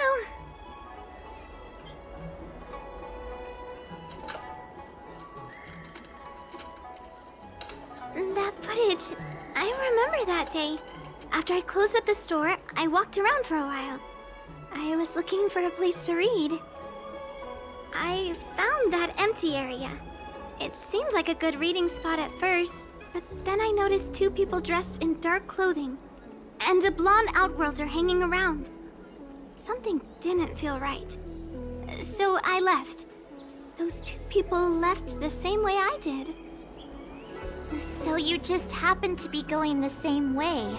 That footage, I remember that day. After I closed up the store, I walked around for a while. I was looking for a place to read. I found that empty area. It seemed like a good reading spot at first, but then I noticed two people dressed in dark clothing, and a blonde outworlder hanging around. Something didn't feel right. So I left. Those two people left the same way I did. So you just happened to be going the same way.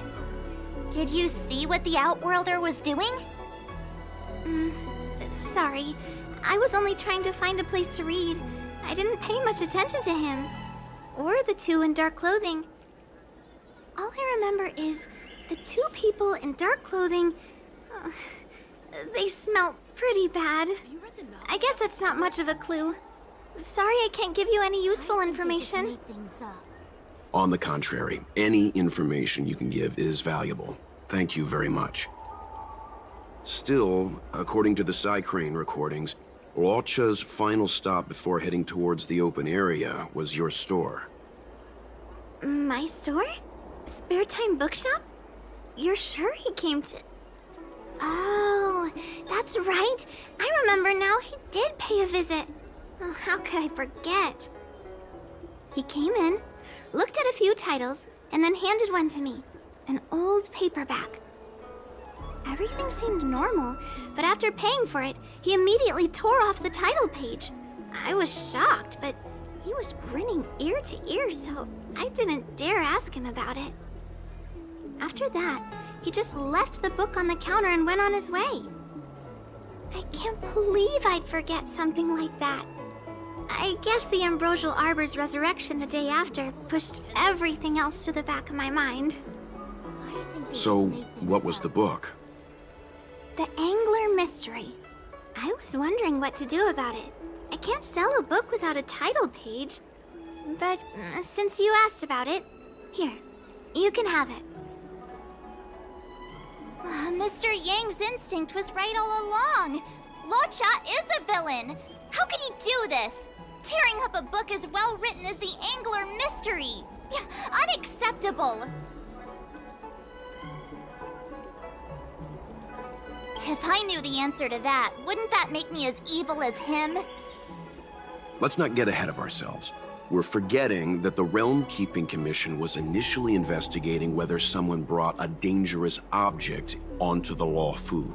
Did you see what the Outworlder was doing? Sorry. I was only trying to find a place to read. I didn't pay much attention to him. Or the two in dark clothing. All I remember is the two people in dark clothing... they smell pretty bad. I guess that's not much of a clue. Sorry I can't give you any useful information. On the contrary, any information you can give is valuable. Thank you very much. Still, according to the Psycrane recordings, Luocha's final stop before heading towards the open area was your store. My store? Spare Time Bookshop? You're sure he came to... Oh, that's right. I remember now. He did pay a visit. Oh, how could I forget? He came in, looked at a few titles, and then handed one to me. An old paperback. Everything seemed normal, but after paying for it, he immediately tore off the title page. I was shocked, but he was grinning ear to ear, so I didn't dare ask him about it. After that, he just left the book on the counter and went on his way. I can't believe I'd forget something like that. I guess the Ambrosial Arbor's resurrection the day after pushed everything else to the back of my mind. So, what was the book? The Angler Mystery. I was wondering what to do about it. I can't sell a book without a title page. But since you asked about it, here, you can have it. Mr. Yang's instinct was right all along. Luocha is a villain. How could he do this? Tearing up a book as well written as the Angler Mystery. Unacceptable. If I knew the answer to that, wouldn't that make me as evil as him? Let's not get ahead of ourselves. We're forgetting that the Realm Keeping Commission was initially investigating whether someone brought a dangerous object onto the Luofu.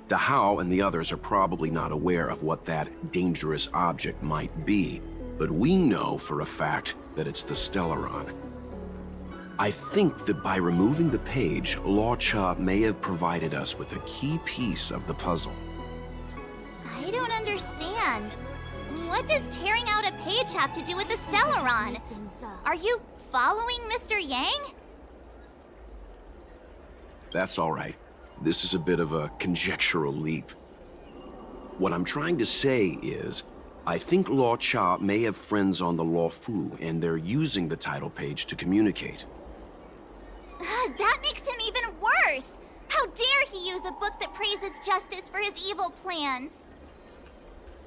Dahao and the others are probably not aware of what that dangerous object might be, but we know for a fact that it's the Stellaron. I think that by removing the page, Luocha may have provided us with a key piece of the puzzle. I don't understand. What does tearing out a page have to do with the Stellaron? Are you following Mr. Yang? That's all right. This is a bit of a conjectural leap. What I'm trying to say is, I think Luocha may have friends on the Luofu, and they're using the title page to communicate. That makes him even worse! How dare he use a book that praises justice for his evil plans?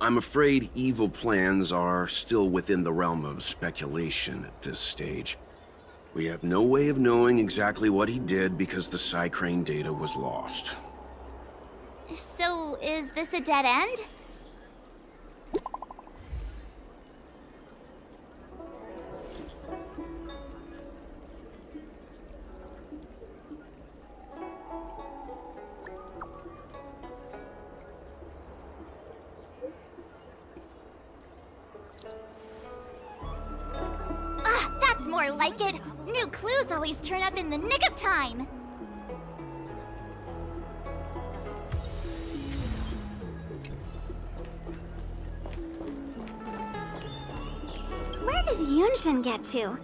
I'm afraid evil plans are still within the realm of speculation at this stage. We have no way of knowing exactly what he did because the Psycrane data was lost. So, is this a dead end? More like it. New clues always turn up in the nick of time. did Yunshin get to?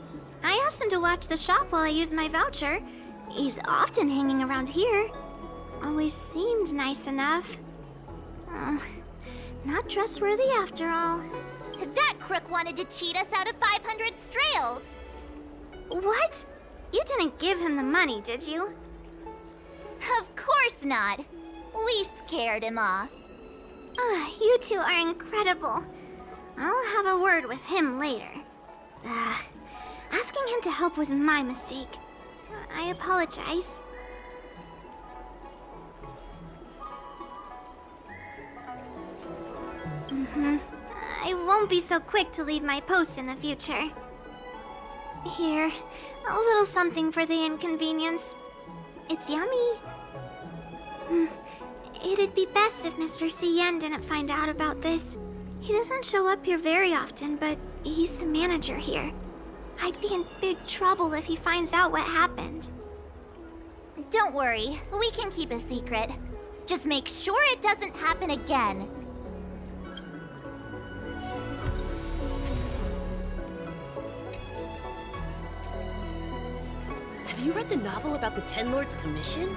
I asked him to watch the shop while I used my voucher. He's often hanging around here. Always seemed nice enough. Not trustworthy after all. That crook wanted to cheat us out of 500 strails. What? You didn't give him the money, did you? Of course not. We scared him off. You two are incredible. I'll have a word with him later. Asking him to help was my mistake. I apologize. I won't be so quick to leave my post in the future. Here, a little something for the inconvenience. It's yummy. It'd be best if Mr. Cien didn't find out about this. He doesn't show up here very often, but he's the manager here. I'd be in big trouble if he finds out what happened. Don't worry, we can keep a secret. Just make sure it doesn't happen again. Have you read the novel about the Ten Lords' Commission?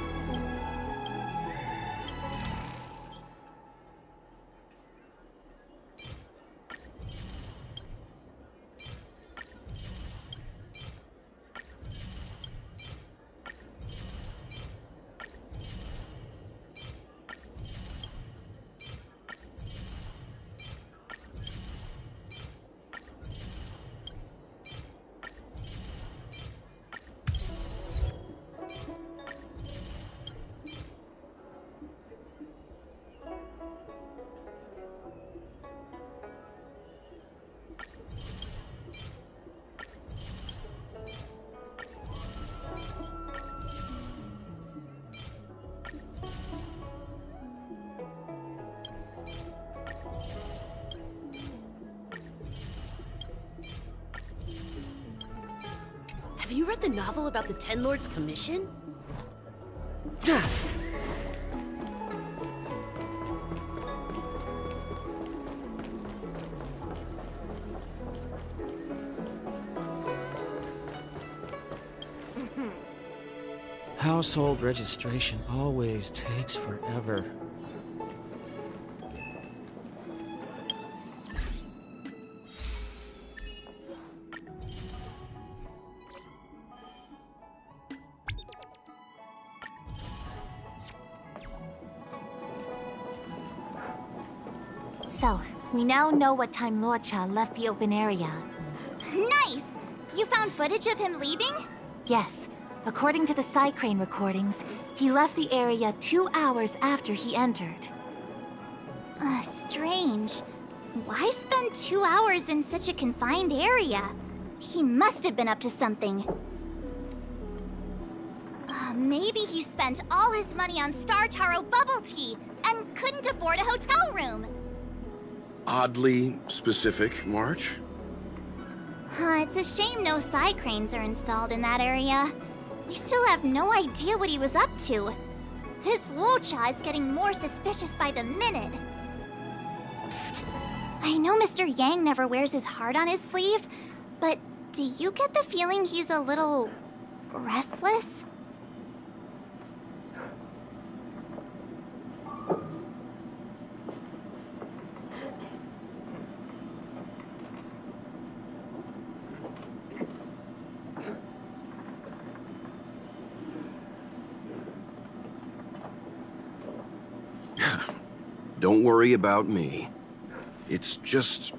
Have you read the novel about the Ten Lords' Commission? Household registration always takes forever. So, we now know what time Luocha left the open area. Nice! You found footage of him leaving? Yes. According to the Psycrane recordings, he left the area 2 hours after he entered. Strange. Why spend 2 hours in such a confined area? He must have been up to something. Maybe he spent all his money on Star Taro bubble tea and couldn't afford a hotel room. Oddly specific, March. It's a shame no Psycranes are installed in that area. We still have no idea what he was up to. This Luocha is getting more suspicious by the minute. Psst. I know Mr. Yang never wears his heart on his sleeve, but do you get the feeling he's a little restless? Don't worry about me. It's just...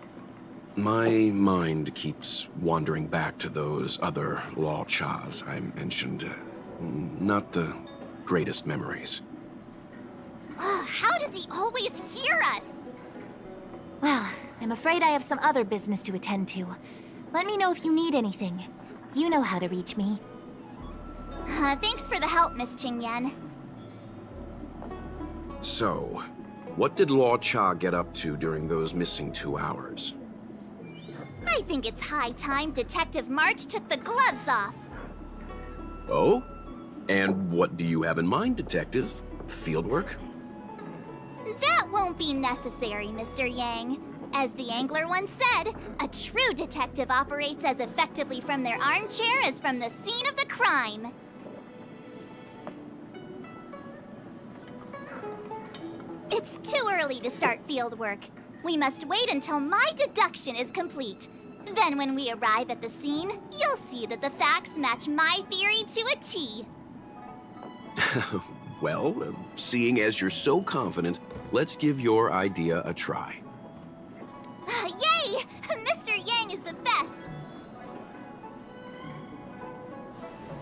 my mind keeps wandering back to those other Luochas I mentioned. Not the greatest memories. How does he always hear us? Well, I'm afraid I have some other business to attend to. Let me know if you need anything. You know how to reach me. Thanks for the help, Miss Qingyan. So, what did Luocha get up to during those missing 2 hours? I think it's high time Detective March took the gloves off. Oh? And what do you have in mind, Detective? Fieldwork? That won't be necessary, Mr. Yang. As the angler once said, a true detective operates as effectively from their armchair as from the scene of the crime. It's too early to start field work. We must wait until my deduction is complete. Then when we arrive at the scene, you'll see that the facts match my theory to a T. Well, seeing as you're so confident, let's give your idea a try. Yay! Mr. Yang is the best!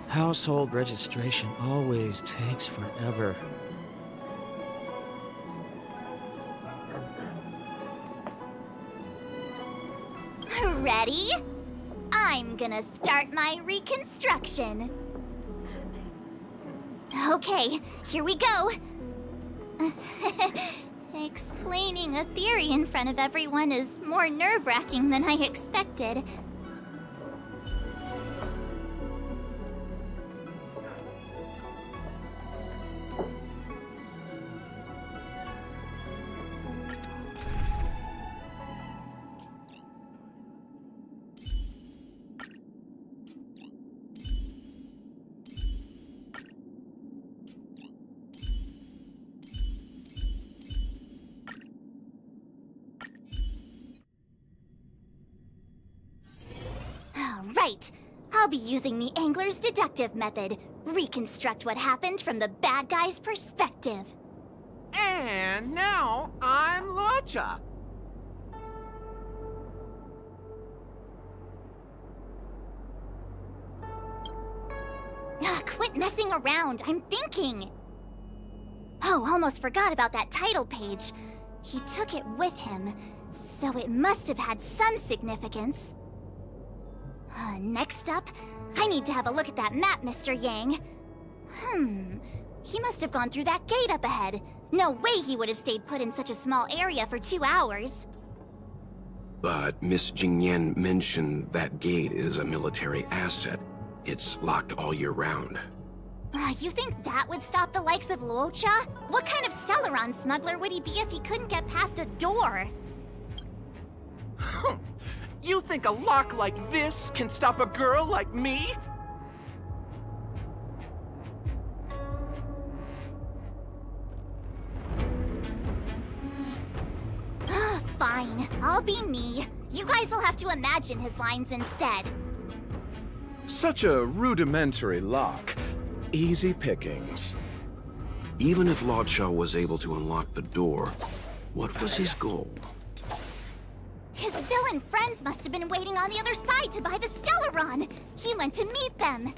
Household registration always takes forever. Ready? I'm gonna start my reconstruction. Okay, here we go. Explaining a theory in front of everyone is more nerve-wracking than I expected. Right. I'll be using the angler's deductive method. Reconstruct what happened from the bad guy's perspective. And now I'm Lucha. Quit messing around. I'm thinking. Oh, almost forgot about that title page. He took it with him, so it must have had some significance. Next up, I need to have a look at that map, Mr. Yang. He must have gone through that gate up ahead. No way he would have stayed put in such a small area for 2 hours. But Miss Jingyan mentioned that gate is a military asset. It's locked all year round. You think that would stop the likes of Luocha? What kind of Stellaron smuggler would he be if he couldn't get past a door? You think a lock like this can stop a girl like me? Fine, I'll be me. You guys will have to imagine his lines instead. Such a rudimentary lock. Easy pickings. Even if Luocha was able to unlock the door, what was his goal? His villain friends must have been waiting on the other side to buy the Stellaron. He went to meet them.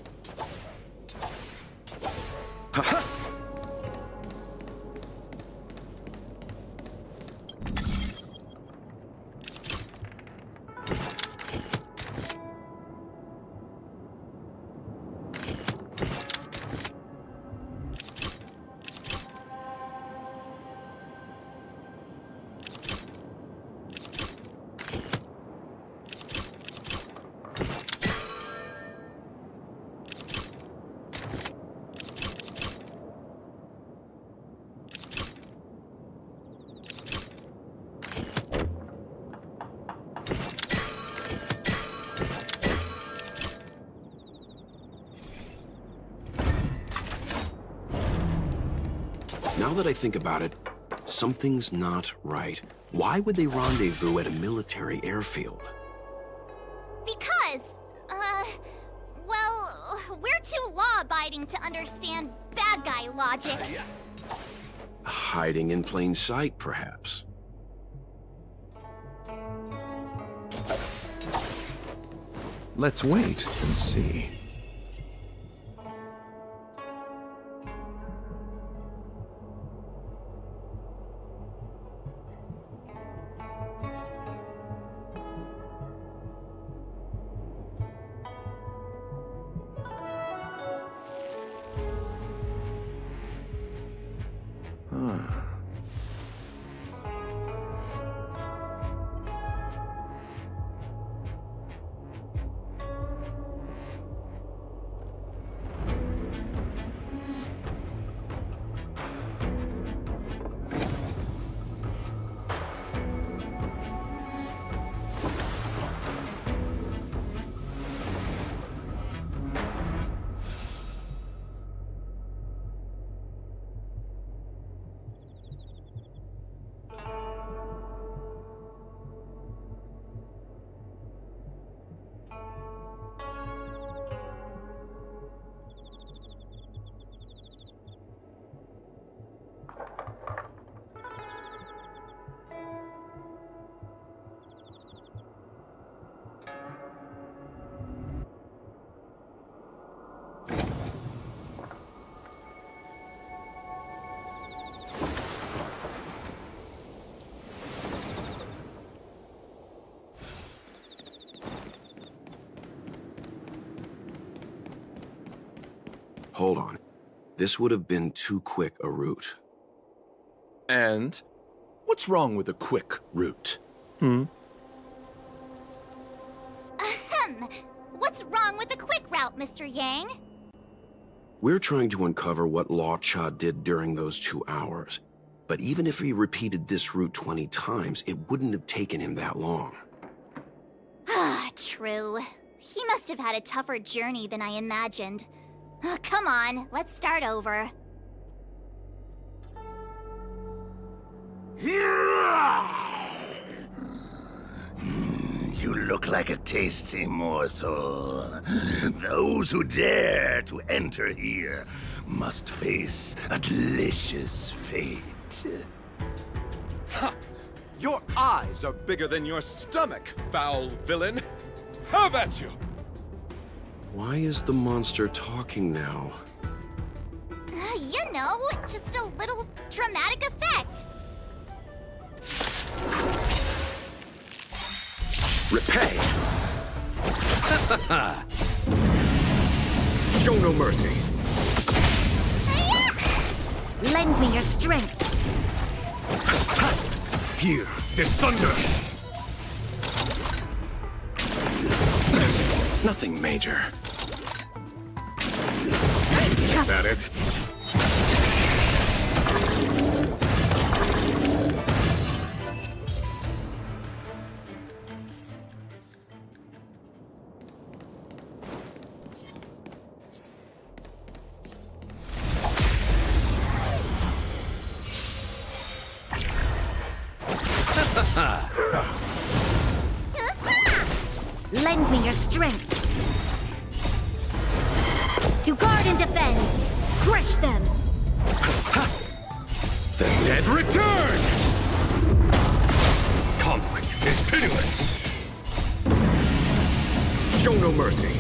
Now that I think about it, something's not right. Why would they rendezvous at a military airfield? Because, well, we're too law-abiding to understand bad guy logic. Hiding in plain sight, perhaps. Let's wait and see. Hold on. This would have been too quick a route. And what's wrong with a quick route? Ahem. What's wrong with the quick route, Mr. Yang? We're trying to uncover what Law Cha did during those 2 hours. But even if he repeated this route 20 times, it wouldn't have taken him that long. Ah, true. He must have had a tougher journey than I imagined. Come on, let's start over. You look like a tasty morsel. Those who dare to enter here must face a delicious fate. Ha! Your eyes are bigger than your stomach, foul villain! Have at you! Why is the monster talking now? You know, just a little dramatic effect. Repay! Show no mercy. Lend me your strength. Here, there's thunder! Nothing major. Is that it? Lend me your strength. To guard and defend. Crush them. The dead return! Conflict is pitiless! Show no mercy.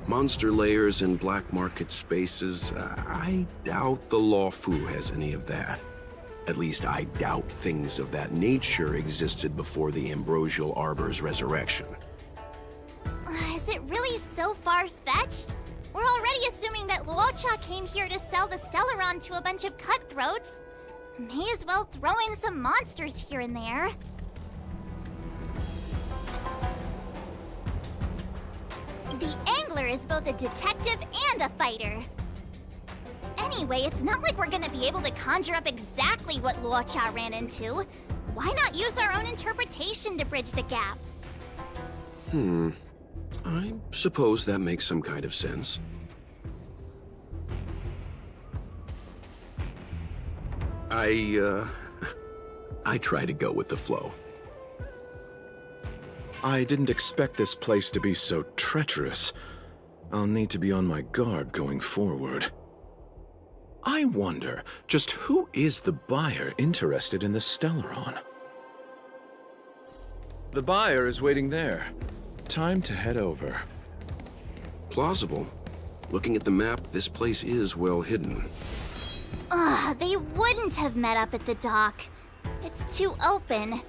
Monster layers and black market spaces, I doubt the Law Fu has any of that. At least I doubt things of that nature existed before the Ambrosial Arbor's resurrection. Is it really so far-fetched? We're already assuming that Luocha came here to sell the Stellaron to a bunch of cutthroats. May as well throw in some monsters here and there. The Angler is both a detective and a fighter. Anyway, it's not like we're gonna be able to conjure up exactly what Luocha ran into. Why not use our own interpretation to bridge the gap? I suppose that makes some kind of sense. I try to go with the flow. I didn't expect this place to be so treacherous. I'll need to be on my guard going forward. I wonder, just who is the buyer interested in the Stellaron? The buyer is waiting there. Time to head over. Plausible. Looking at the map, this place is well hidden. They wouldn't have met up at the dock. It's too open.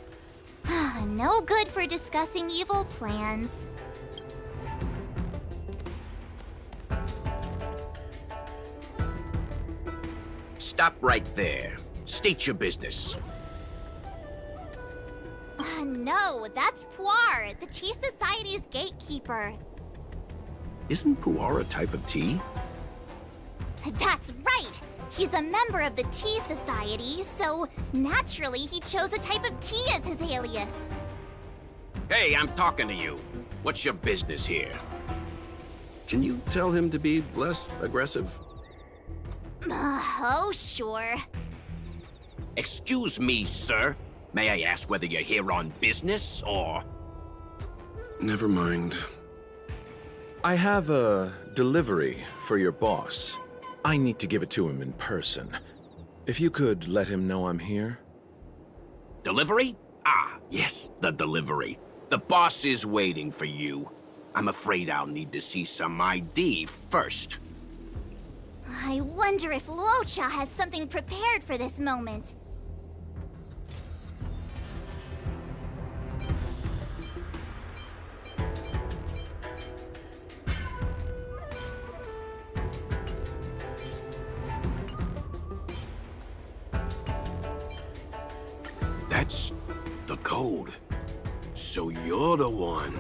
No good for discussing evil plans. Stop right there. State your business. No, that's Puar, the Tea Society's gatekeeper. Isn't pu'ar a type of tea? That's right! He's a member of the Tea Society, so naturally he chose a type of tea as his alias. Hey, I'm talking to you. What's your business here? Can you tell him to be less aggressive? Oh, sure. Excuse me, sir. May I ask whether you're here on business, or...? Never mind. I have a delivery for your boss. I need to give it to him in person. If you could let him know I'm here. Delivery? Ah, yes, the delivery. The boss is waiting for you. I'm afraid I'll need to see some ID first. I wonder if Luocha has something prepared for this moment. That's the code. So you're the one.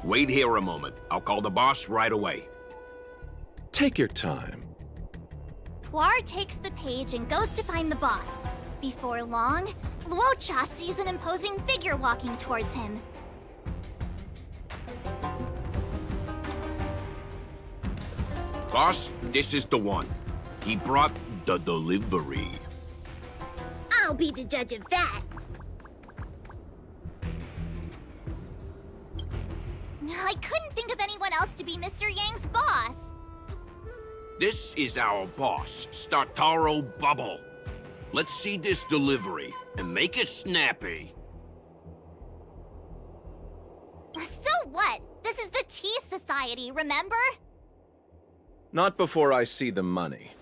Wait here a moment. I'll call the boss right away. Take your time. Puar takes the page and goes to find the boss. Before long, Luocha sees an imposing figure walking towards him. Boss, this is the one. He brought the delivery. I'll be the judge of that. I couldn't think of anyone else to be Mr. Yang's boss. This is our boss, Startaro Bubble. Let's see this delivery, and make it snappy. So what? This is the Tea Society, remember? Not before I see the money.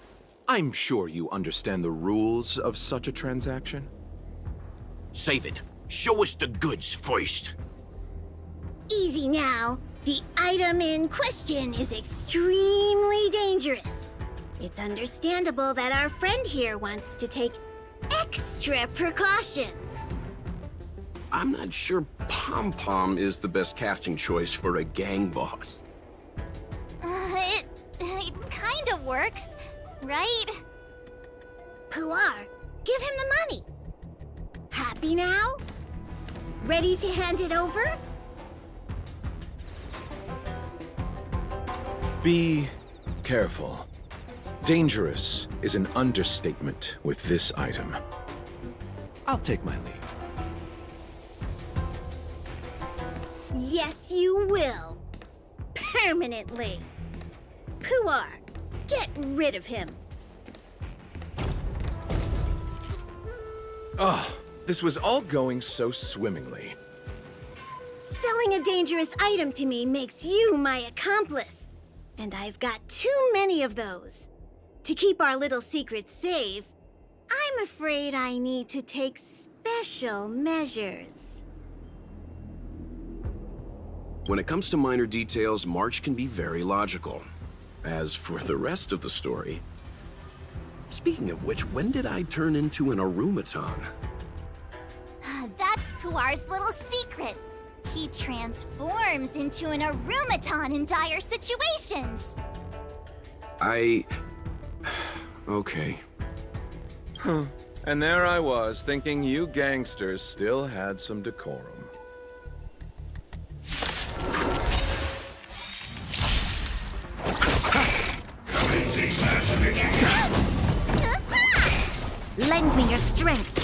I'm sure you understand the rules of such a transaction. Save it. Show us the goods first. Easy now. The item in question is extremely dangerous. It's understandable that our friend here wants to take extra precautions. I'm not sure Pom Pom is the best casting choice for a gang boss. It kinda works, right? Puar, give him the money. Happy now? Ready to hand it over? Be careful. Dangerous is an understatement with this item. I'll take my leave. Yes, you will. Permanently. Puar, get rid of him. Oh, this was all going so swimmingly. Selling a dangerous item to me makes you my accomplice. And I've got too many of those. To keep our little secret safe, I'm afraid I need to take special measures. When it comes to minor details, March can be very logical. As for the rest of the story... Speaking of which, when did I turn into an Arumaton? That's Puar's little secret. He transforms into an Arumaton in dire situations. Okay. Huh. And there I was, thinking you gangsters still had some decorum. Lend me your strength.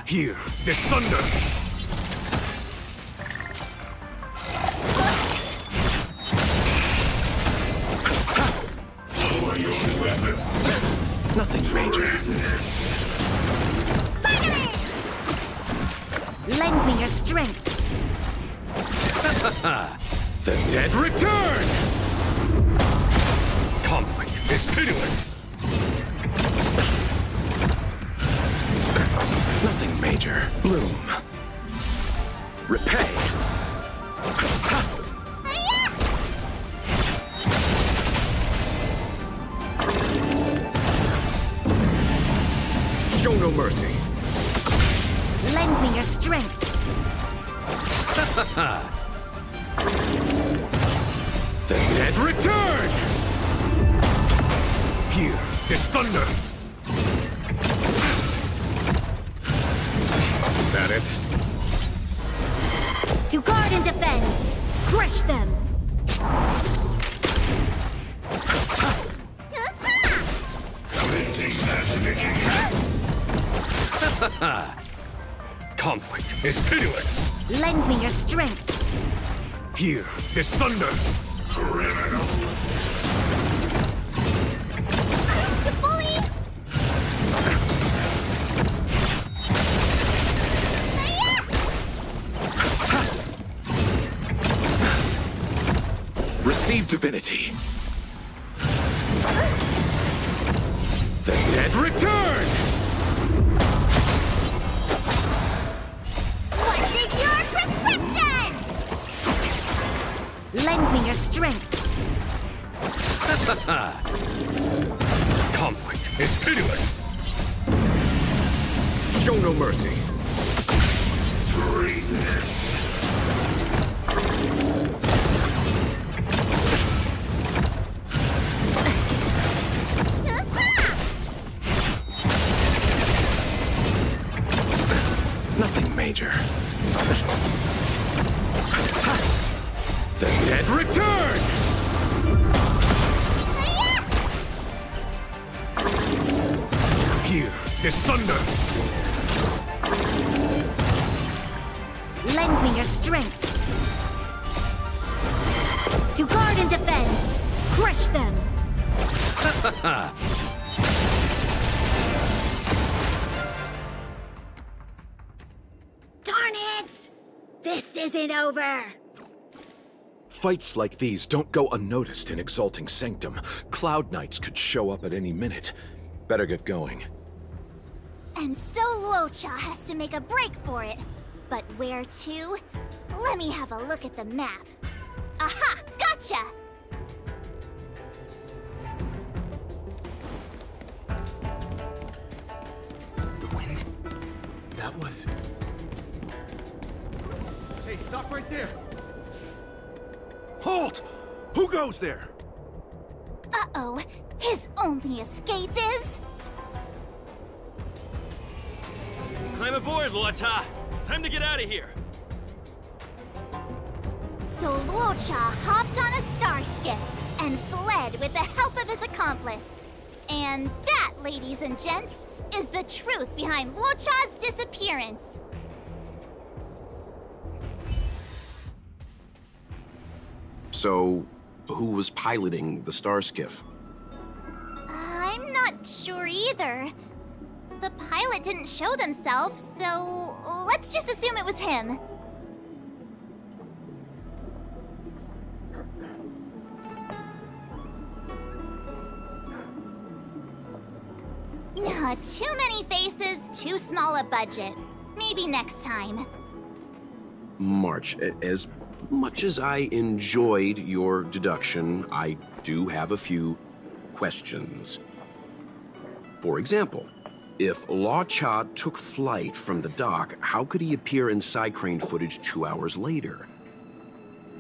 Here, the thunder! Lower your weapon. Nothing major. Lend me your strength. The dead return! Conflict is pitiless! Nothing major. Bloom. Repay. Show no mercy. Lend me your strength. The dead return! Here is thunder! That it? To guard and defend. Crush them. Conflict is pitiless! Lend me your strength. Here is thunder! Criminal. Fully Receive divinity. The dead return! What's in your prescription? Lend me your strength. Conflict is pitiless. Show no mercy. Nothing major. The dead return! Here is thunder. Lend me your strength. To guard and defend. Crush them. Darn it! This isn't over! Fights like these don't go unnoticed in Exalting Sanctum. Cloud Knights could show up at any minute. Better get going. And so Luocha has to make a break for it. But where to? Let me have a look at the map. Aha! Gotcha! The wind? That was... Hey, stop right there! Halt! Who goes there? Uh-oh. His only escape is... Climb aboard, Luocha. Time to get out of here. So Luocha hopped on a star skiff and fled with the help of his accomplice. And that, ladies and gents, is the truth behind Luocha's disappearance. So, who was piloting the star skiff? I'm not sure either. The pilot didn't show themselves, so let's just assume it was him. Too many faces, too small a budget. Maybe next time. March, as much as I enjoyed your deduction, I do have a few questions. For example, if Luocha took flight from the dock, how could he appear in side crane footage 2 hours later?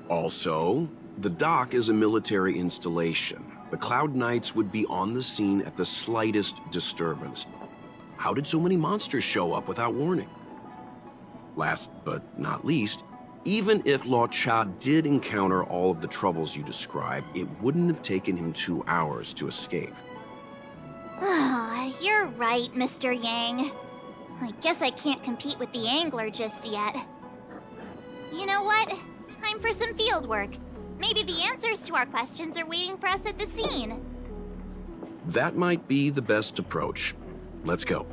Also, the dock is a military installation. The Cloud Knights would be on the scene at the slightest disturbance. How did so many monsters show up without warning? Last but not least, even if Luocha did encounter all of the troubles you described, it wouldn't have taken him 2 hours to escape. You're right, Mr. Yang. I guess I can't compete with the angler just yet. You know what? Time for some field work. Maybe the answers to our questions are waiting for us at the scene. That might be the best approach. Let's go.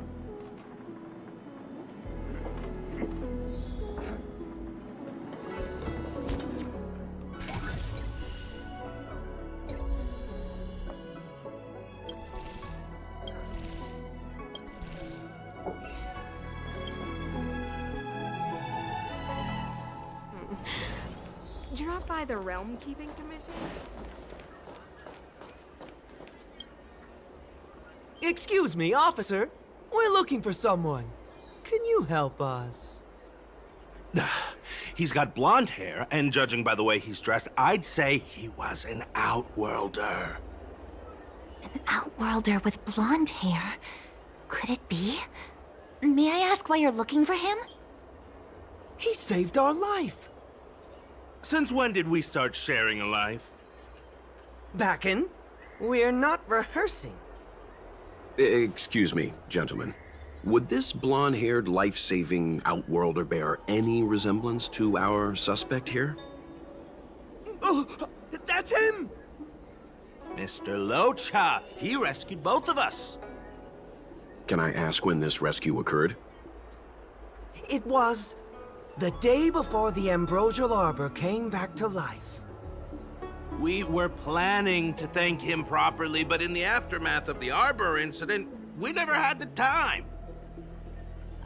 Drop by the Realm Keeping Commission? Excuse me, officer. We're looking for someone. Can you help us? He's got blonde hair, and judging by the way he's dressed, I'd say he was an outworlder. An outworlder with blonde hair? Could it be? May I ask why you're looking for him? He saved our life. Since when did we start sharing a life? Backen, we're not rehearsing. Excuse me, gentlemen. Would this blonde-haired, life-saving outworlder bear any resemblance to our suspect here? Oh, that's him! Mr. Luocha, he rescued both of us. Can I ask when this rescue occurred? It was the day before the Ambrosial Arbor came back to life. We were planning to thank him properly, but in the aftermath of the Arbor incident, we never had the time.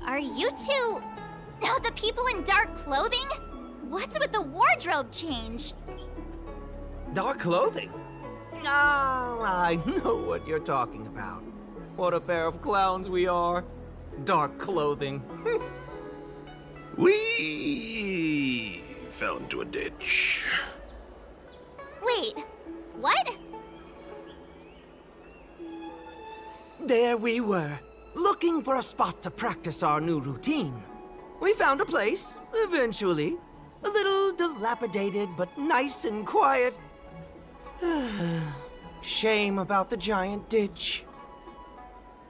Are you two... the people in dark clothing? What's with the wardrobe change? Dark clothing? Ah, I know what you're talking about. What a pair of clowns we are. Dark clothing. We fell into a ditch. Wait, what? There we were, looking for a spot to practice our new routine. We found a place, eventually. A little dilapidated, but nice and quiet. Shame about the giant ditch.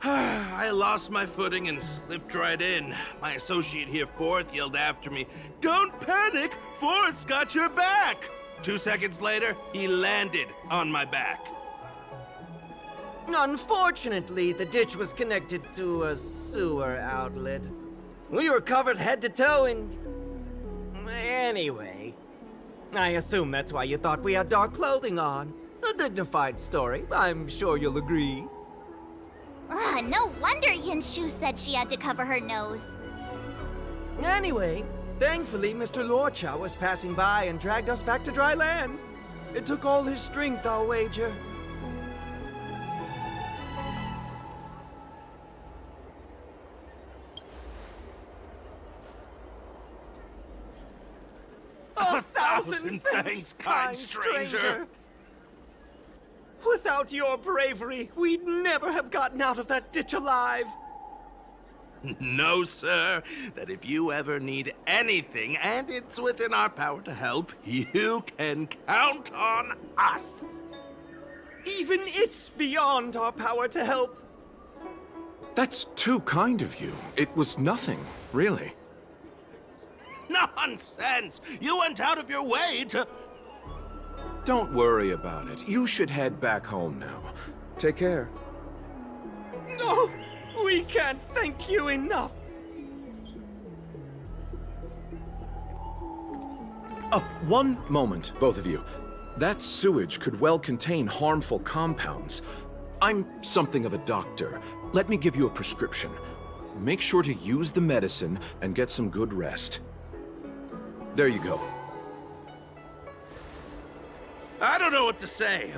I lost my footing and slipped right in. My associate here, Fourth, yelled after me, "Don't panic! Fourth's got your back!" 2 seconds later, he landed on my back. Unfortunately, the ditch was connected to a sewer outlet. We were covered head to toe in... Anyway, I assume that's why you thought we had dark clothing on. A dignified story, I'm sure you'll agree. No wonder Yinshu said she had to cover her nose. Anyway, thankfully Mr. Luocha was passing by and dragged us back to dry land. It took all his strength, I'll wager. A thousand thanks, kind stranger! Without your bravery, we'd never have gotten out of that ditch alive. No, sir. That if you ever need anything, and it's within our power to help, you can count on us. Even it's beyond our power to help. That's too kind of you. It was nothing, really. Nonsense! You went out of your way to... Don't worry about it. You should head back home now. Take care. No! We can't thank you enough! Oh, one moment, both of you. That sewage could well contain harmful compounds. I'm something of a doctor. Let me give you a prescription. Make sure to use the medicine and get some good rest. There you go. I don't know what to say.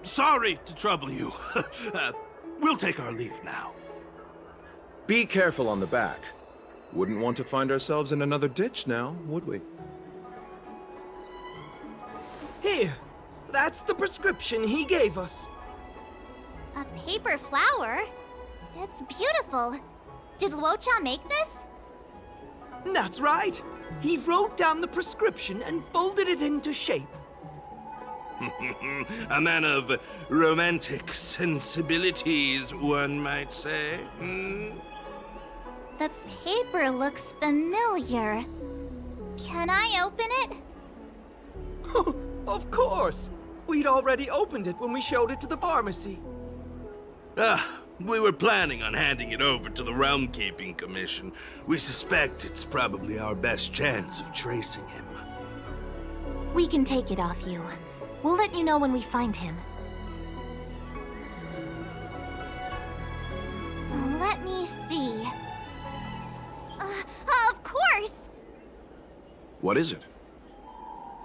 Sorry to trouble you. We'll take our leave now. Be careful on the back. Wouldn't want to find ourselves in another ditch now, would we? Here, that's the prescription he gave us. A paper flower? It's beautiful. Did Luocha make this? That's right. He wrote down the prescription and folded it into shape. A man of romantic sensibilities, one might say. The paper looks familiar. Can I open it? Of course. We'd already opened it when we showed it to the pharmacy. We were planning on handing it over to the Realm Keeping Commission. We suspect it's probably our best chance of tracing him. We can take it off you. We'll let you know when we find him. Let me see. Of course! What is it?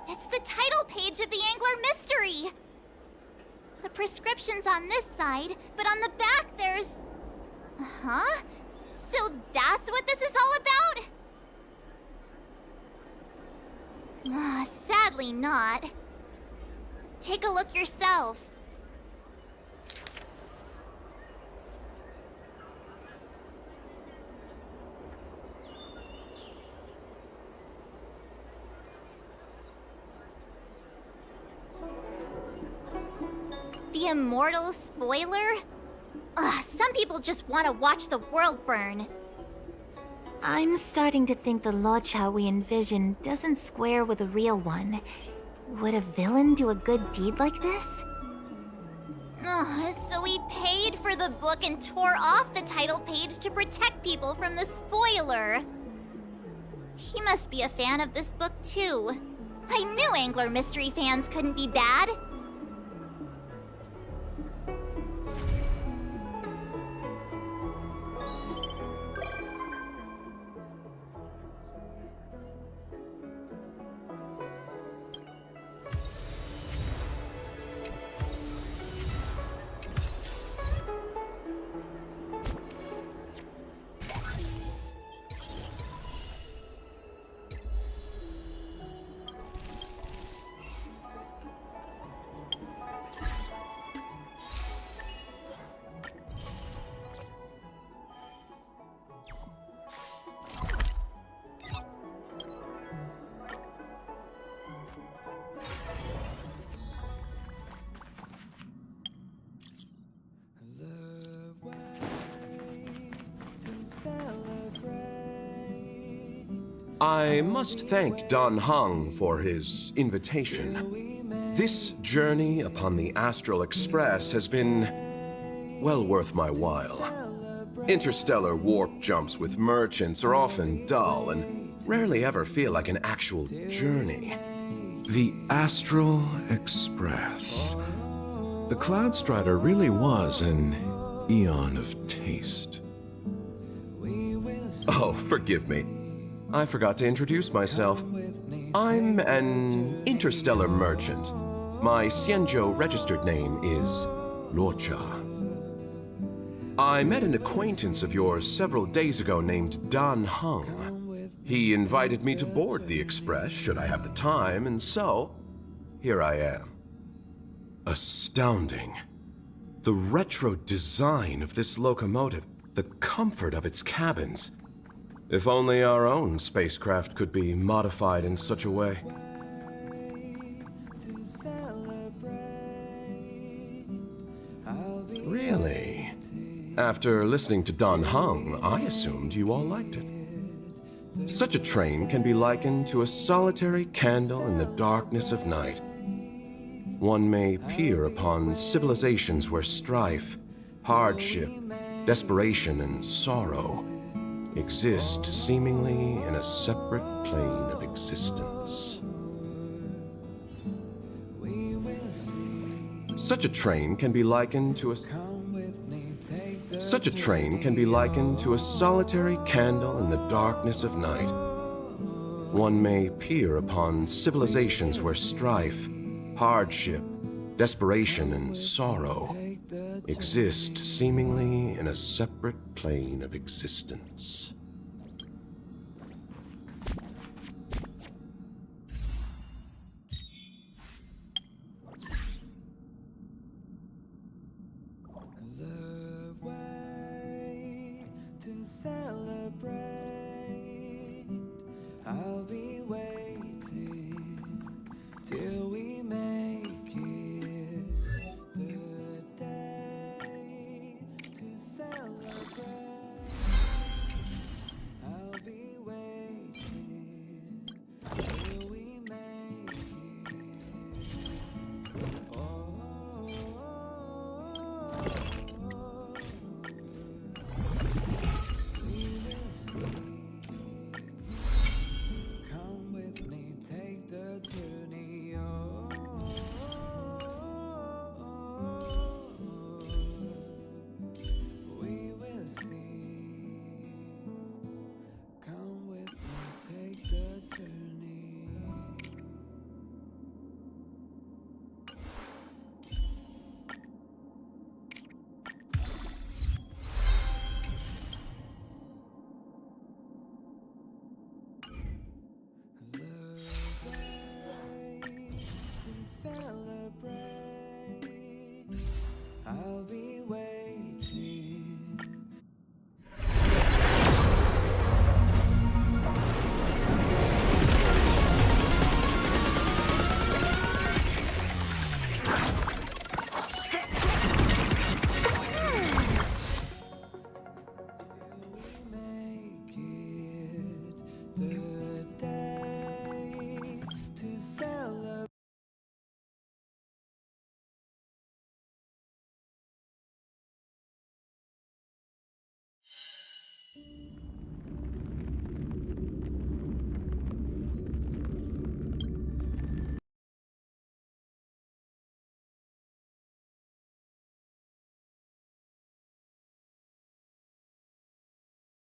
It's the title page of the Angler Mystery! The prescription's on this side, but on the back there's... Huh? So that's what this is all about? Sadly not. Take a look yourself. The immortal spoiler? Some people just want to watch the world burn. I'm starting to think the Luocha we envision doesn't square with a real one. Would a villain do a good deed like this? So he paid for the book and tore off the title page to protect people from the spoiler. He must be a fan of this book too. I knew Angler Mystery fans couldn't be bad. I must thank Don Hung for his invitation. This journey upon the Astral Express has been well worth my while. Interstellar warp jumps with merchants are often dull and rarely ever feel like an actual journey. The Astral Express. The Cloud Strider really was an eon of taste. Oh, forgive me. I forgot to introduce myself. I'm an interstellar merchant. My Xianzhou registered name is Luocha. I met an acquaintance of yours several days ago named Dan Hung. He invited me to board the Express should I have the time, and so here I am. Astounding. The retro design of this locomotive, the comfort of its cabins. If only our own spacecraft could be modified in such a way. Really? After listening to Don Hung, I assumed you all liked it. Such a train can be likened to a solitary candle in the darkness of night. One may peer upon civilizations where strife, hardship, desperation, and sorrow exist seemingly in a separate plane of existence. Such a train can be likened to a solitary candle in the darkness of night. One may peer upon civilizations where strife, hardship, desperation, and sorrow exist seemingly in a separate plane of existence. The way to celebrate, I'll be waiting.